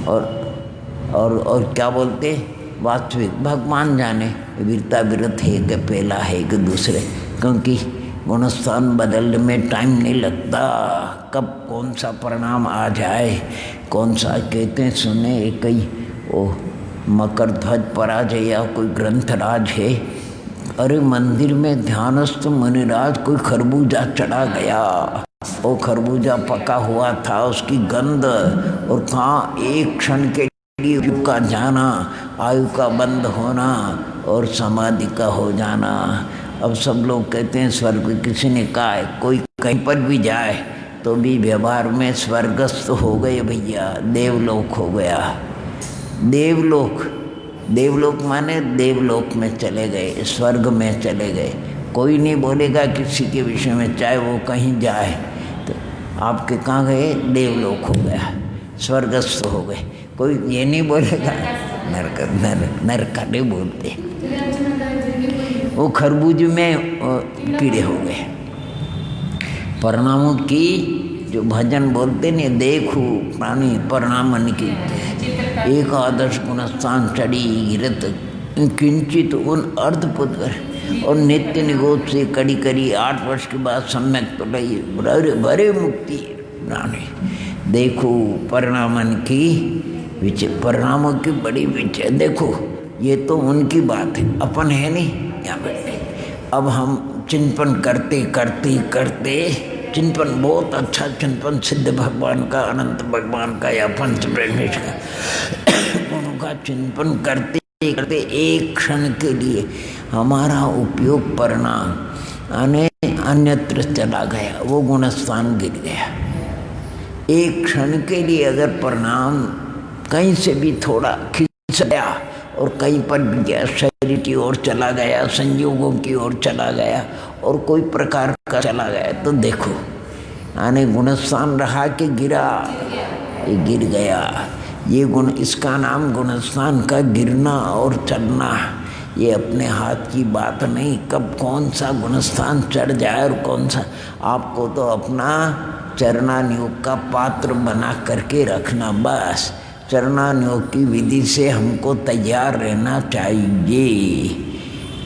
और क्या बोलते वास्तविक भगवान जाने वीरता विरत है कि पहला है कि दूसरे, क्योंकि गुणस्थान बदलने में टाइम नहीं लगता। कब कौन सा परिणाम आ जाए, कौन सा कहते हैं सुने एक ही वो मकर ध्वज पराजय या कोई ग्रंथराज है, अरे मंदिर में ध्यानस्थ मुनिराज कोई खरबूजा चढ़ा गया, वो खरबूजा पका हुआ था, उसकी गंध और कहाँ एक क्षण के लिए युग का जाना, आयु का बंद होना और समाधि का हो जाना। अब सब लोग कहते हैं स्वर्ग, किसी ने कहा है कोई कहीं पर भी जाए तो भी व्यवहार में स्वर्गस्थ हो गए भैया, देवलोक हो गया। देवलोक माने देवलोक में चले गए, स्वर्ग में चले गए। कोई नहीं बोलेगा किसी के विषय में, चाहे वो कहीं जाए तो आपके कहाँ गए, देवलोक हो गया, स्वर्गस्थ हो गए। कोई ये नहीं बोलेगा नरक नहीं बोलते, वो खरबूज में कीड़े हो गए। परिणामों की जो भजन बोलते नहीं, देखो प्राणी परिणामन की एक आदर्श गुणस्थान चढ़ी गिरत किंचित उन अर्धपुत्र और नित्य निगोद से कड़ी करी 8 वर्ष के बाद सम्यक तो लई भरे मुक्ति प्राणी। देखो परिणामन की परिणामों की बड़ी विचय। देखो ये तो उनकी बात है, अपन है नहीं यहाँ बैठे। अब हम चिंतन करते करते करते चिंतन बहुत अच्छा चिंतन सिद्ध भगवान का, अनंत भगवान का या पंच ब्रह्मेश का उनका चिंतन करते करते एक क्षण के लिए हमारा उपयोग परिणाम अन्यत्र चला गया, वो गुणस्थान गिर गया। एक क्षण के लिए अगर परिणाम कहीं से भी थोड़ा खिंच गया और कहीं पर भी गया, शरीर की ओर चला गया, संयोगों की ओर चला गया और कोई प्रकार का चला गया, तो देखो गुणस्थान रहा कि गिरा, ये गिर गया। ये गुण, इसका नाम गुणस्थान का गिरना और चढ़ना। ये अपने हाथ की बात नहीं, कब कौन सा गुणस्थान चढ़ जाए और कौन सा, आपको तो अपना चरणानुयोग का पात्र बना करके रखना बस। चरणान्यों की विधि से हमको तैयार रहना चाहिए।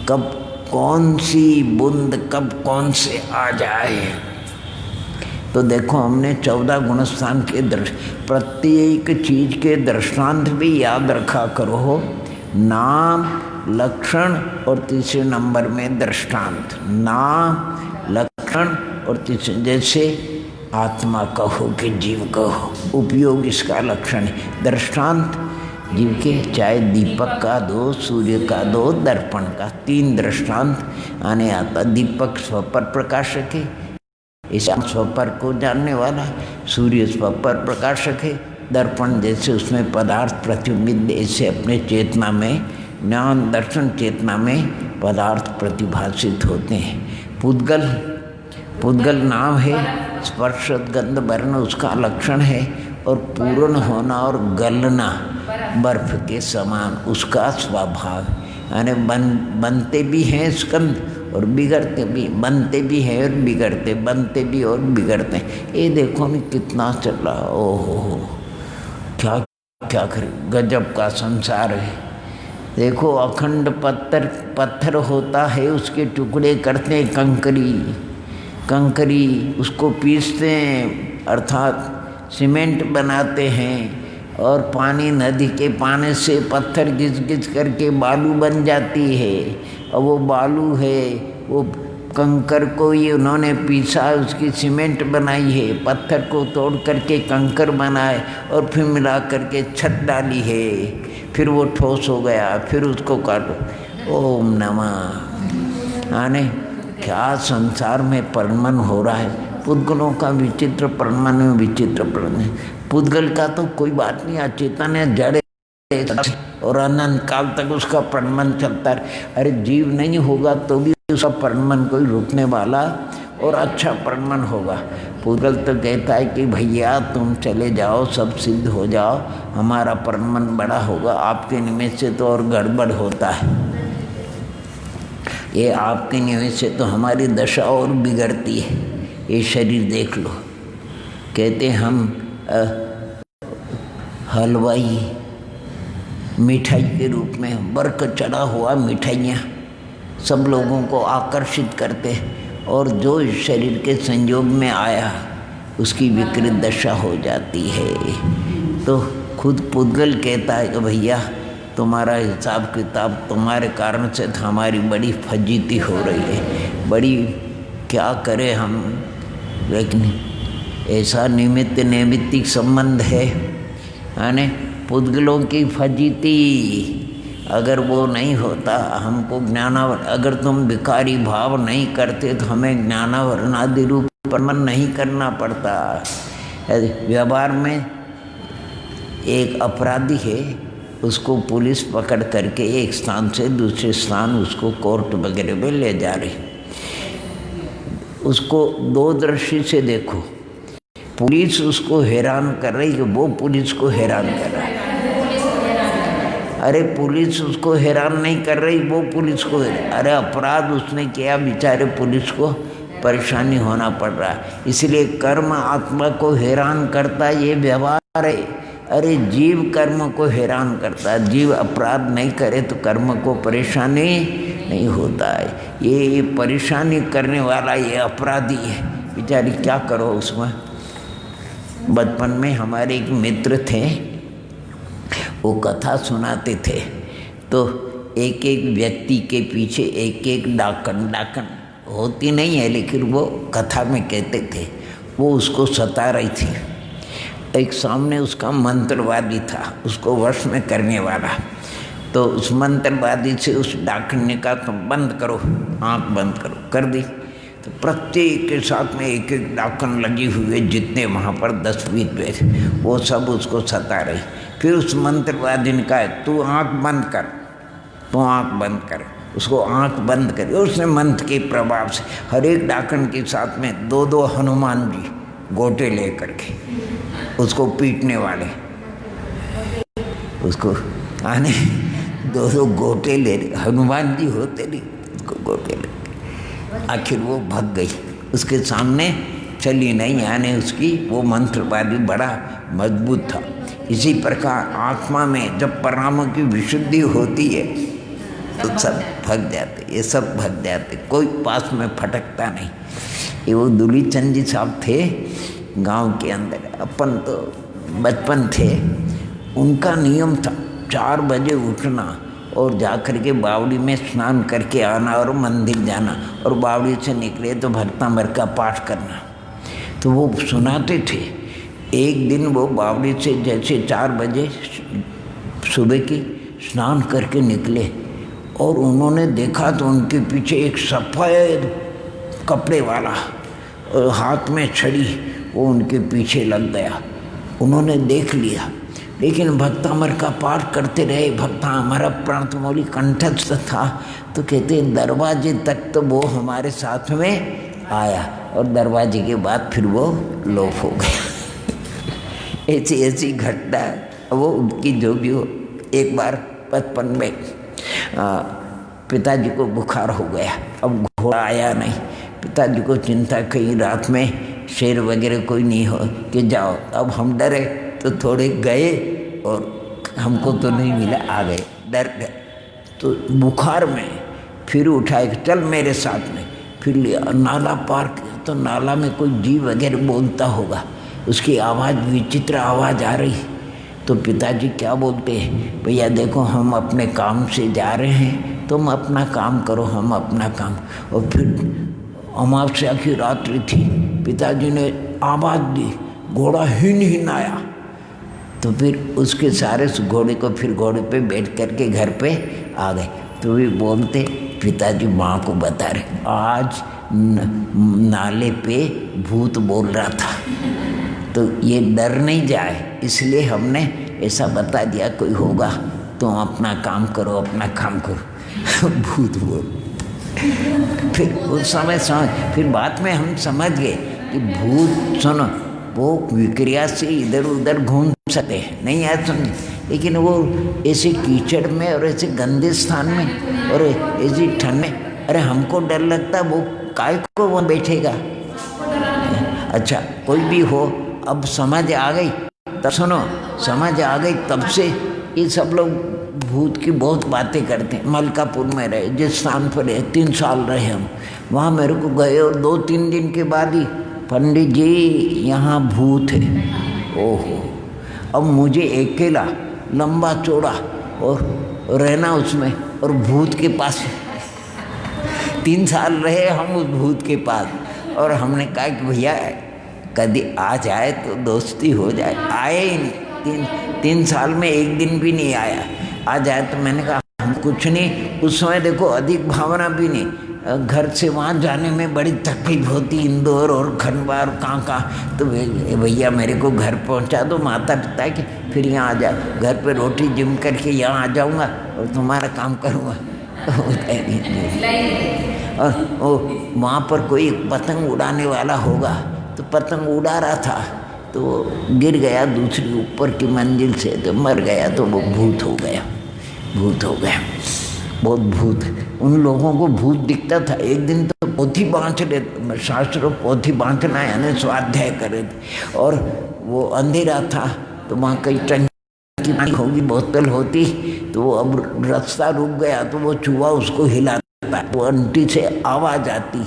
कब कौन सी बूंद कब कौन से आ जाए। तो देखो हमने 14 गुणस्थान के प्रत्येक चीज के दृष्टांत भी याद रखा करो। नाम, लक्षण और तीसरे नंबर में दृष्टांत। नाम, लक्षण और तीसरे, जैसे आत्मा कहो कि जीव कहो, उपयोग इसका लक्षण है। दृष्टांत जीव के चाहे दीपक का दो, सूर्य का दो, दर्पण का, 3 दृष्टांत आने आता। दीपक स्वपर प्रकाशक है, इस स्वपर को जानने वाला। सूर्य स्वपर प्रकाशक है। दर्पण जैसे उसमें पदार्थ प्रतिबिंब, ऐसे अपने चेतना में, ज्ञान दर्शन चेतना में पदार्थ प्रतिभाषित होते हैं। पुद्गल, पुद्गल नाम है, स्पर्श गंध वर्ण उसका लक्षण है। और पूर्ण होना और गलना बर्फ के समान उसका स्वभाव। यानी बनते भी हैं स्कंद और बिगड़ते भी, बनते भी हैं और बिगड़ते, बनते भी और बिगड़ते। ये देखो नहीं कितना चल रहा। ओहो, क्या क्या करे, गजब का संसार है। देखो अखंड पत्थर होता है, उसके टुकड़े करते हैं कंकरी, उसको पीसते हैं अर्थात सीमेंट बनाते हैं। और पानी, नदी के पानी से पत्थर घिस करके बालू बन जाती है। और वो बालू है, वो कंकर को ही उन्होंने पीसा, उसकी सीमेंट बनाई है। पत्थर को तोड़ करके कंकर बनाए और फिर मिला करके छत डाली है। फिर वो ठोस हो गया, फिर उसको काटो। ओम नमः। आने क्या संसार में परिणमन हो रहा है। पुद्गलों का विचित्र परिणमन में विचित्र परिणमन। पुद्गल का तो कोई बात नहीं, अचेतन है, जड़ और अनंत काल तक उसका परिणमन चलता है। अरे जीव नहीं होगा तो भी उसका परिणमन कोई रुकने वाला और अच्छा परिणमन होगा। पुद्गल तो कहता है कि भैया तुम चले जाओ, सब सिद्ध हो जाओ, हमारा परिणमन बड़ा होगा। आपके निमित्त से तो और गड़बड़ होता है। ये आपके निमित्त से तो हमारी दशा और बिगड़ती है। ये शरीर देख लो। कहते हम हलवाई मिठाई के रूप में बर्क चढ़ा हुआ मिठाइयाँ सब लोगों को आकर्षित करते, और जो इस शरीर के संयोग में आया उसकी विकृत दशा हो जाती है। तो खुद पुद्गल कहता है कि भैया तुम्हारा हिसाब किताब, तुम्हारे कारण से हमारी बड़ी फजीती हो रही है, बड़ी क्या करें हम। लेकिन ऐसा निमित्त नैमित्तिक संबंध है। यानी पुद्गलों की फजीती अगर वो नहीं होता, हमको ज्ञानावर, अगर तुम विकारी भाव नहीं करते तो हमें ज्ञानावरणादि रूप परिणमन नहीं करना पड़ता। व्यवहार में एक अपराधी है, उसको पुलिस पकड़ करके एक स्थान से दूसरे स्थान उसको कोर्ट वगैरह में ले जा रही। उसको दो दृष्टि से देखो। पुलिस उसको हैरान कर रही है, वो पुलिस को हैरान कर रहा है। अरे पुलिस उसको हैरान नहीं कर रही, वो पुलिस को, अरे अपराध उसने किया, बेचारे पुलिस को परेशानी होना पड़ रहा है। इसलिए कर्म आत्मा को हैरान करता है, ये व्यवहार है। अरे जीव कर्म को हैरान करता है। जीव अपराध नहीं करे तो कर्म को परेशानी नहीं होता है। ये परेशानी करने वाला ये अपराधी है, बेचारी क्या करो उसमें। बचपन में हमारे एक मित्र थे, वो कथा सुनाते थे, तो एक एक व्यक्ति के पीछे एक एक डाकन होती नहीं है, लेकिन वो कथा में कहते थे, वो उसको सता रही थी। एक सामने उसका मंत्रवादी था, उसको वश में करने वाला। तो उस मंत्रवादी से उस डाकन ने कहा तुम बंद करो, आँख बंद करो, कर दी। तो प्रत्येक के साथ में एक एक डाकन लगी हुई, जितने वहाँ पर 10-20 थे, वो सब उसको सता रही। फिर उस मंत्रवादी ने कहा तू आँख बंद कर, तू आँख बंद कर। उसको आँख बंद करी, उसने मंत्र के प्रभाव से हर एक डाकन के साथ में 2-2 हनुमान जी गोटे ले करके उसको पीटने वाले, उसको आने 2-2 गोटे ले, हनुमान जी होते नहीं, उसको गोटे ले। आखिर वो भाग गई, उसके सामने चली नहीं, यानी उसकी वो मंत्रवादी बड़ा मजबूत था। इसी प्रकार आत्मा में जब परिणामों की विशुद्धि होती है तो सब भग जाते, ये सब भग जाते, कोई पास में फटकता नहीं। ये वो दूलीचंद जी साहब थे गांव के अंदर, अपन तो बचपन थे, उनका नियम था 4 बजे उठना और जाकर के बावड़ी में स्नान करके आना और मंदिर जाना, और बावड़ी से निकले तो भक्तामृत का पाठ करना। तो वो सुनाते थे। एक दिन वो बावड़ी से जैसे 4 बजे सुबह की स्नान करके निकले और उन्होंने देखा तो उनके पीछे एक सफ़ेद कपड़े वाला और हाथ में छड़ी, वो उनके पीछे लग गया। उन्होंने देख लिया, लेकिन भक्तामृत का पाठ करते रहे। भक्ता हमारा प्रणतमौली कंठस्थ था, तो कहते दरवाजे तक तो वो हमारे साथ में आया और दरवाजे के बाद फिर वो लोप हो गया। ऐसी ऐसी घटना वो उनकी जो भी हो। एक बार बचपन में पिताजी को बुखार हो गया, अब घोड़ा आया नहीं। पिताजी को चिंता, कहीं रात में शेर वगैरह कोई नहीं हो कि जाओ। अब हम डरे तो थोड़े गए और हमको तो नहीं मिला, आ गए, डर गए। तो बुखार में फिर उठाए, चल मेरे साथ में। फिर लिया, नाला पार किया तो नाला में कोई जीव वगैरह बोलता होगा, उसकी आवाज़, विचित्र आवाज़ आ रही। तो पिताजी क्या बोलते हैं, भैया देखो हम अपने काम से जा रहे हैं, तुम अपना काम करो, हम अपना काम। और फिर अमावस्या की रात्रि थी, पिताजी ने आवाज़ दी, घोड़ा हिन आया। तो फिर उसके सारे घोड़े को फिर घोड़े पे बैठ करके घर पे आ गए। तो भी बोलते, पिताजी माँ को बता रहे, आज नाले पे भूत बोल रहा था, तो ये डर नहीं जाए इसलिए हमने ऐसा बता दिया, कोई होगा तो अपना काम करो, अपना काम करो। भूत बोल। फिर उस समय फिर बाद में हम समझ गए कि भूत, सुनो, वो विक्रिया से इधर उधर घूम सकते हैं, नहीं आया समझे, लेकिन वो ऐसे कीचड़ में और ऐसे गंदे स्थान में और ऐसी ठंड में, अरे हमको डर लगता, वो काय को वहाँ बैठेगा। अच्छा, कोई भी हो, अब समझ आ गई, तब सुनो, समझ आ गई तब से ये सब लोग भूत की बहुत बातें करते हैं। मलकापुर में रहे, जिस स्थान पर रहे, 3 साल रहे हम वहाँ, मेरे को गए और 2-3 दिन के बाद ही, पंडित जी यहाँ भूत है। ओहो, अब मुझे अकेला लंबा चौड़ा और रहना उसमें और भूत के पास। 3 साल रहे हम उस भूत के पास, और हमने कहा कि भैया कभी आ जाए तो दोस्ती हो जाए। आए ही नहीं, 3 साल में एक दिन भी नहीं आया। आ जाए तो मैंने कहा हम कुछ नहीं। उस समय देखो अधिक भावना भी नहीं, घर से वहाँ जाने में बड़ी तकलीफ होती, इंदौर और खंडवा और कहाँ। तो भैया मेरे को घर पहुँचा दो, माता पिता के, फिर यहाँ आ जाओ, घर पे रोटी जिम करके यहाँ आ जाऊँगा और तुम्हारा काम करूँगा। और वो वहाँ पर कोई पतंग उड़ाने वाला होगा, तो पतंग उड़ा रहा था तो गिर गया दूसरी ऊपर की मंजिल से, तो मर गया। तो वो भूत हो गया, भूत हो गया। बहुत भूत, उन लोगों को भूत दिखता था। एक दिन तो पोथी बाँच रहे, शास्त्रों पोथी बाँचना यानी स्वाध्याय करे थे, और वो अंधेरा था, तो वहाँ कई टंकी पानी होगी, बोतल होती, तो वो अब रास्ता रुक गया, तो वो चूहा उसको हिलाता, वो अंटी से आवाज़ आती,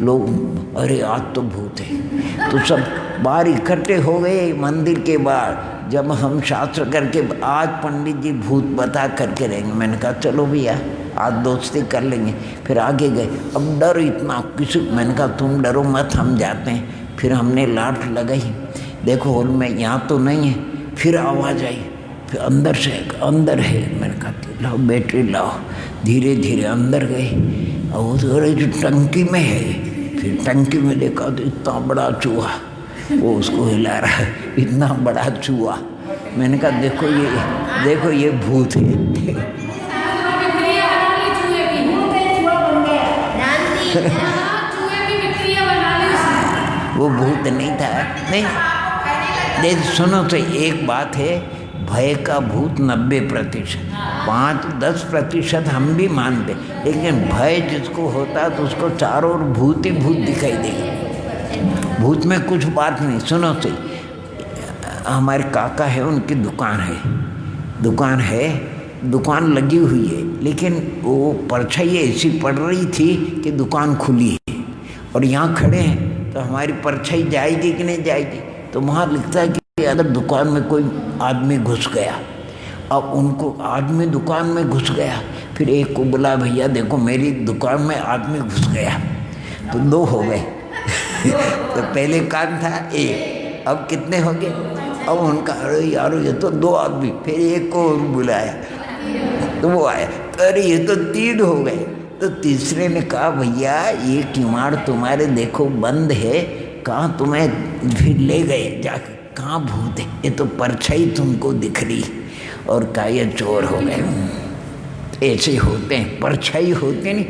लोग अरे आज तो भूत है। तो सब बाहर इकट्ठे हो गए मंदिर के बाहर। जब हम शास्त्र करके, आज पंडित जी भूत बता करके रहेंगे, मैंने कहा चलो भैया आज दोस्ती कर लेंगे। फिर आगे गए, अब डर इतना किसी, मैंने कहा तुम डरो मत, हम जाते हैं। फिर हमने लाट लगाई, देखो हॉल में यहाँ तो नहीं है। फिर आवाज़ आई, फिर अंदर से, अंदर है। मैंने कहा लाओ बैटरी लाओ। धीरे धीरे अंदर गए, और तो जो टंकी में है। फिर टंकी में देखा तो इतना बड़ा चूहा, वो उसको हिला रहा है, इतना बड़ा चूहा। मैंने कहा देखो ये भूत है। वो भूत नहीं था, नहीं। सुनो तो एक बात है, भय का भूत 90%, 5-10% हम भी मानते, लेकिन भय जिसको होता है तो उसको चारों ओर भूत ही भूत दिखाई देगा। भूत में कुछ बात नहीं। सुनो सही, हमारे काका है, उनकी दुकान है, दुकान लगी हुई है, लेकिन वो परछाई ऐसी पड़ रही थी कि दुकान खुली है और यहाँ खड़े हैं, तो हमारी परछाई जाएगी कि नहीं जाएगी। तो वहाँ लिखता है कि अगर दुकान में कोई आदमी घुस गया, अब उनको आदमी दुकान में घुस गया, फिर एक को बोला भैया देखो मेरी दुकान में आदमी घुस गया, तो 2 हो गए। तो पहले कान था 1, अब कितने हो गए? अब उनका अरे यारो ये तो 2 आदमी, फिर एक को बुलाया तो वो आया, तो अरे ये तो 3 हो गए। तो तीसरे ने कहा भैया ये किवाड़ तुम्हारे देखो बंद है, कहाँ तुम्हें फिर ले गए जाकर, कहाँ भूत है? ये तो परछाई तुमको दिख रही, और कहा ये चोर हो गए। ऐसे होते हैं, परछाई होते नहीं।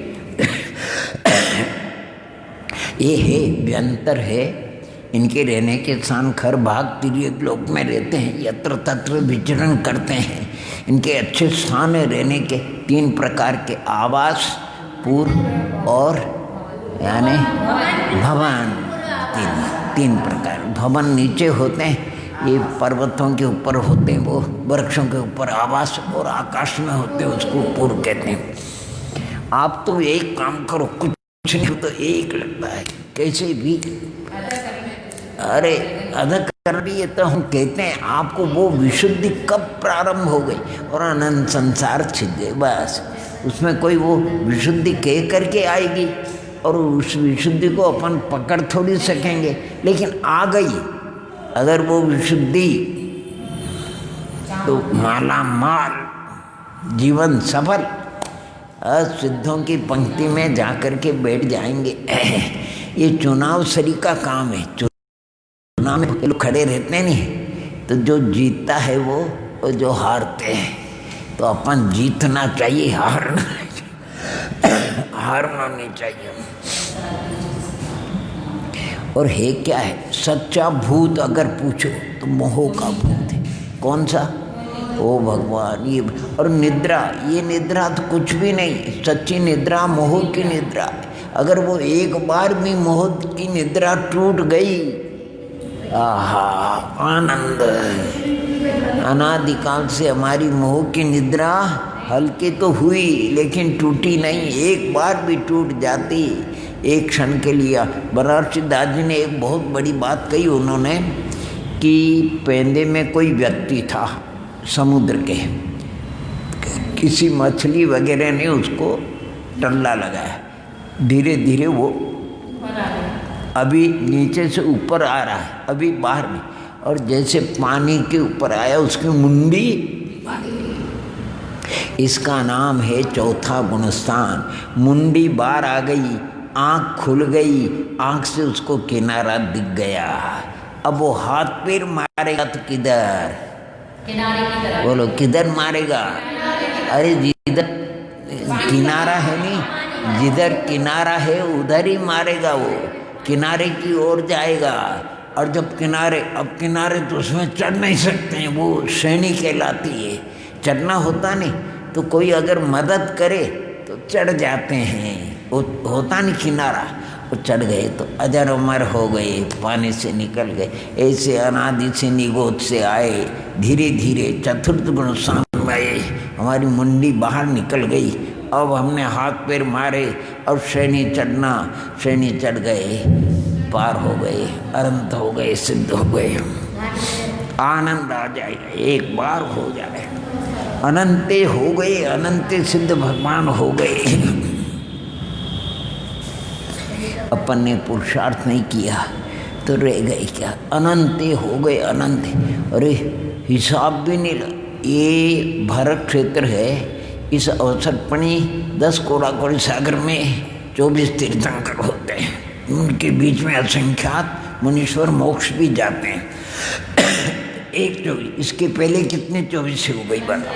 ये है व्यंतर है, इनके रहने के स्थान खर भाग तिर्यक लोक में रहते हैं, यत्र तत्र विचरण करते हैं। इनके अच्छे स्थान है रहने के। 3 प्रकार के आवास, पूर्व और यानी भवन, 3 प्रकार। भवन नीचे होते हैं, ये पर्वतों के ऊपर होते हैं, वो वृक्षों के ऊपर आवास, और आकाश में होते हैं, उसको पूर्व कहते हैं। आप तो एक काम करो, कुछ नहीं तो एक लगता है कैसे भी, अरे अदा कर दिए तो हम कहते हैं आपको वो विशुद्धि कब प्रारंभ हो गई और अनंत संसार छिद गए, बस उसमें कोई वो विशुद्धि कह करके आएगी और उस विशुद्धि को अपन पकड़ थोड़ी सकेंगे, लेकिन आ गई अगर वो विशुद्धि तो माला माल, जीवन सफल। सिद्धों की पंक्ति में जाकर के बैठ जाएंगे। ये चुनाव सरी का काम है, चुनाव में लोग खड़े रहते नहीं, तो जो जीतता है वो, और जो हारते हैं, तो अपन जीतना चाहिए, हारना नहीं चाहिए। और है क्या है? सच्चा भूत अगर पूछो तो मोह का भूत है। कौन सा? ओ भगवान, ये और निद्रा, ये निद्रा तो कुछ भी नहीं, सच्ची निद्रा मोह की निद्रा है। अगर वो एक बार भी मोह की निद्रा टूट गई, आहा आनंद। अनादिकाल से हमारी मोह की निद्रा हल्की तो हुई लेकिन टूटी नहीं, एक बार भी टूट जाती एक क्षण के लिए। बनारसी दास जी ने एक बहुत बड़ी बात कही उन्होंने, कि पेंदे में कोई व्यक्ति था समुद्र के, किसी मछली वगैरह ने उसको टल्ला लगाया, धीरे धीरे वो अभी नीचे से ऊपर आ रहा है, अभी बाहर नहीं, और जैसे पानी के ऊपर आया उसकी मुंडी, इसका नाम है चौथा गुणस्थान। मुंडी बाहर आ गई, आँख खुल गई, आँख से उसको किनारा दिख गया। अब वो हाथ पैर मारेगा तो किधर? किनारे की तरफ। बोलो किधर मारेगा? अरे जिधर किनारा है नहीं, जिधर किनारा है उधर ही मारेगा, वो किनारे की ओर जाएगा। और जब किनारे, अब किनारे तो उसमें चढ़ नहीं सकते हैं, वो श्रेणी कहलाती है, चढ़ना होता नहीं, तो कोई अगर मदद करे तो चढ़ जाते हैं, वो होता नहीं किनारा, वो चढ़ गए तो अजर अमर हो गए, पानी से निकल गए। ऐसे अनादि से निगोद से आए, धीरे धीरे चतुर्थ गुण में आए, हमारी मुंडी बाहर निकल गई। अब हमने हाथ पैर मारे और श्रेणी चढ़ गए, पार हो गए, अनंत हो गए, सिद्ध हो गए। आनंद आ जाएगा, एक बार हो जाए, अनंते हो गए, अनंते सिद्ध भगवान हो गए। अपन ने पुरुषार्थ नहीं किया तो रह गए क्या? अनंते हो गए, अनंत। अरे हिसाब भी नहीं लगा। ये भारत क्षेत्र है, इस अवसरपणी 10 कोड़ाकोड़ी सागर में 24 तीर्थंकर होते हैं, उनके बीच में असंख्यात मुनीश्वर मोक्ष भी जाते हैं। एक 24, इसके पहले कितने 24 हो गई बात?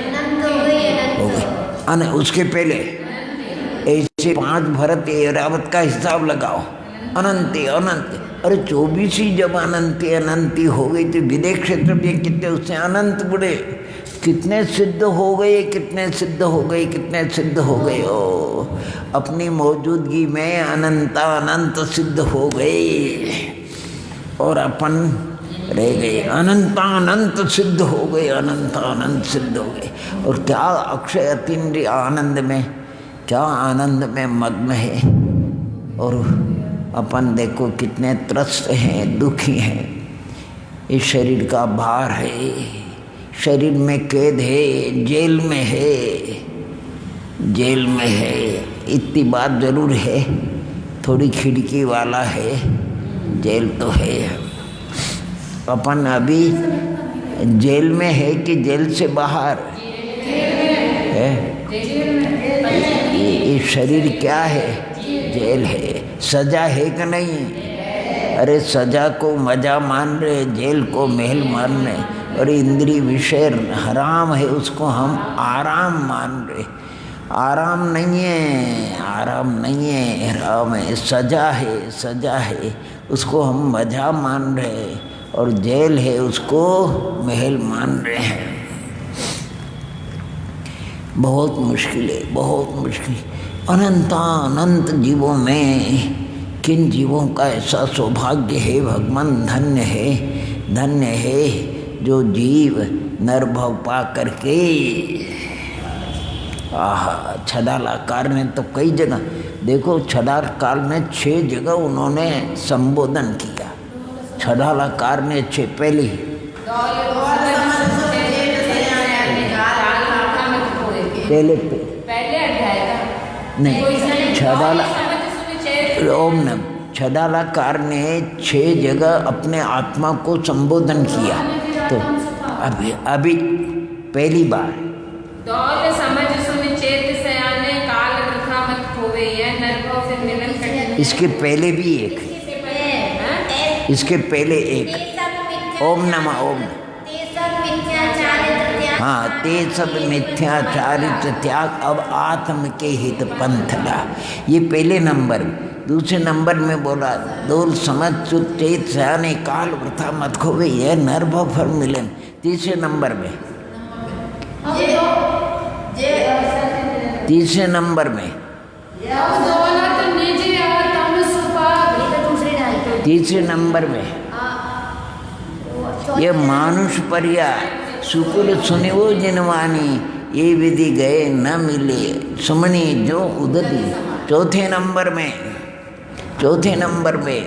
हो गई। उसके पहले ऐसे 5 भरत ऐरावत का हिसाब लगाओ, अनंती अनंत। अरे 24 ही जब अनंती हो गई तो विदेश क्षेत्र में कितने उससे अनंत बुढ़े, कितने सिद्ध हो गए, कितने सिद्ध हो गए, कितने सिद्ध हो गए। ओ अपनी मौजूदगी में अनंत सिद्ध हो गए। और अपन रह गए, अनंतानंत सिद्ध हो गए, अनंतानंत सिद्ध हो गए। और क्या अक्षय अतीन्द्रिय आनंद में, क्या आनंद में मग्न है। और अपन देखो कितने त्रस्त हैं, दुखी हैं। इस शरीर का भार है, शरीर में कैद है, जेल में है, जेल में है। इतनी बात जरूर है, थोड़ी खिड़की वाला है, जेल तो है। अपन अभी जेल में है कि जेल से बाहर है? ये शरीर क्या है? जेल है। सजा है कि नहीं? अरे सजा को मजा मान रहे, जेल को महल मान रहे। और इंद्रिय विषय हराम है, उसको हम आराम मान रहे। आराम नहीं है, आराम नहीं है, हराम है। सजा है, सजा है, उसको हम मजा मान रहे। और जेल है, उसको महल मान रहे हैं। बहुत मुश्किल है, बहुत मुश्किल। अनंतानंत जीवों में किन जीवों का ऐसा सौभाग्य है भगवान, धन्य है, धन्य है जो जीव नरभव पा करके। आहा, छदालाकार ने तो कई जगह देखो, छदालाकार ने 6 जगह उन्होंने संबोधन किया। छदालाकार ने 6 पहली पहले अध्याय का नहीं, ओम नम छदालाकार ने 6 जगह अपने आत्मा को संबोधन किया। तो अभी पहली बार दौल समझ सुन चेत सयाने काल वृथा मत खोवे, यह नरभव से मिलन कठिन। इसके पहले भी एक, इसके पहले एक ओम नमः ओम। हाँ, ते सब मिथ्याचारित्र त्याग, अब आत्म के हित पंथ ला। ये पहले नंबर। दूसरे नंबर में बोला दोल समझ सुत चेत सयाने काल वृथा मत खोवे, यह नरभव फल मिलन। तीसरे नंबर में, तीसरे नंबर में, तीसरे नंबर में ये मानुष पर्या सुकुल सुनिवो जिनवानी, ये विधि गए न मिले सुमनी जो उदती। चौथे नंबर में, चौथे नंबर में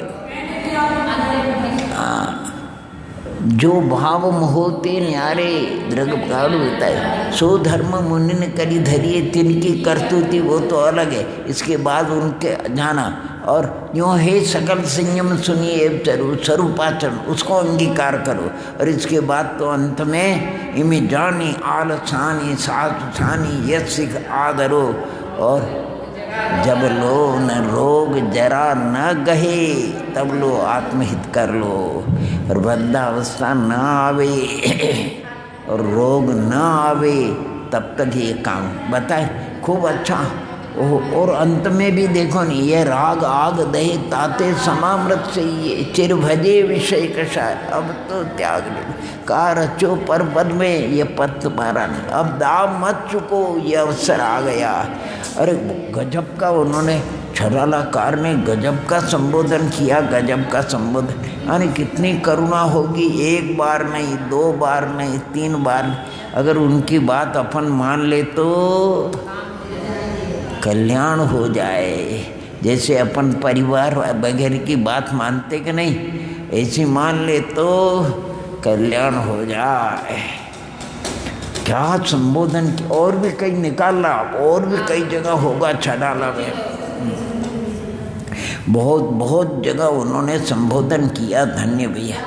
जो भाव मोहते न्यारे दृग काड़ू होता है, सो धर्म मुनिन करी धरिए तिनकी करतूती, वो तो अलग है। इसके बाद उनके जाना और यूँ है सकल संयम सुनिए स्वरूपाचरण, उसको अंगीकार करो। और इसके बाद तो अंत में इमें जानी आलसानी सानी यश सिख आदरो। और जब लो न रोग जरा न गहे, तब लो आत्महित कर लो। और वृद्धावस्था न आवे और रोग न आवे, तब तक ये काम बताए। खूब अच्छा। और अंत में भी देखो नहीं, ये राग आग दहे ताते समामृत से ये चिर भजे विषय कषाय, अब तो त्याग ले का रचो पर पद में, ये पद तुम्हारा नहीं, अब दाव मत चुको, ये अवसर आ गया। अरे गजब का उन्होंने, छदालाकार ने गजब का संबोधन किया, गजब का संबोधन। यानी कितनी करुणा होगी, 1 बार नहीं, 2 बार नहीं, 3 बार। अगर उनकी बात अपन मान ले तो कल्याण हो जाए। जैसे अपन परिवार वगैरह की बात मानते कि नहीं, ऐसी मान ले तो कल्याण हो जाए। क्या संबोधन की, और भी कहीं निकालना, और भी कई जगह होगा छदाला में। बहुत बहुत जगह उन्होंने संबोधन किया, धन्य भैया।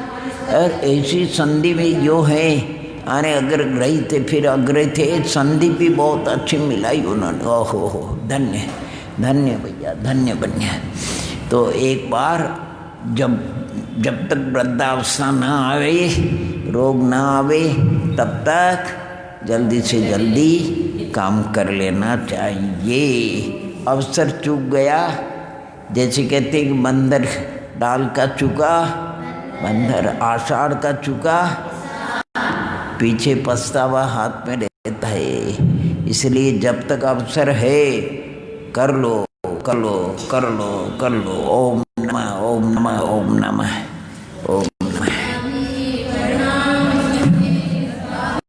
और ऐसी संधि में जो है, आने अगर रही थे फिर अग्रह थे, संधि भी बहुत अच्छी मिलाई उन्होंने। ओहो हो, धन्य धन्य भैया, धन्य बनिया। तो एक बार जब तक वृद्धावस्था न आवे, रोग न आवे, तब तक जल्दी से जल्दी काम कर लेना चाहिए। अवसर चूक गया, जैसे कहते कि बंदर डाल का चूका, बंदर आषाढ़ का चूका, पीछे पछतावा हाथ में रहता है। इसलिए जब तक अवसर है कर लो, कर लो, कर लो, कर लो। ओम नमः, ओम नमः, ओम नमः। ओम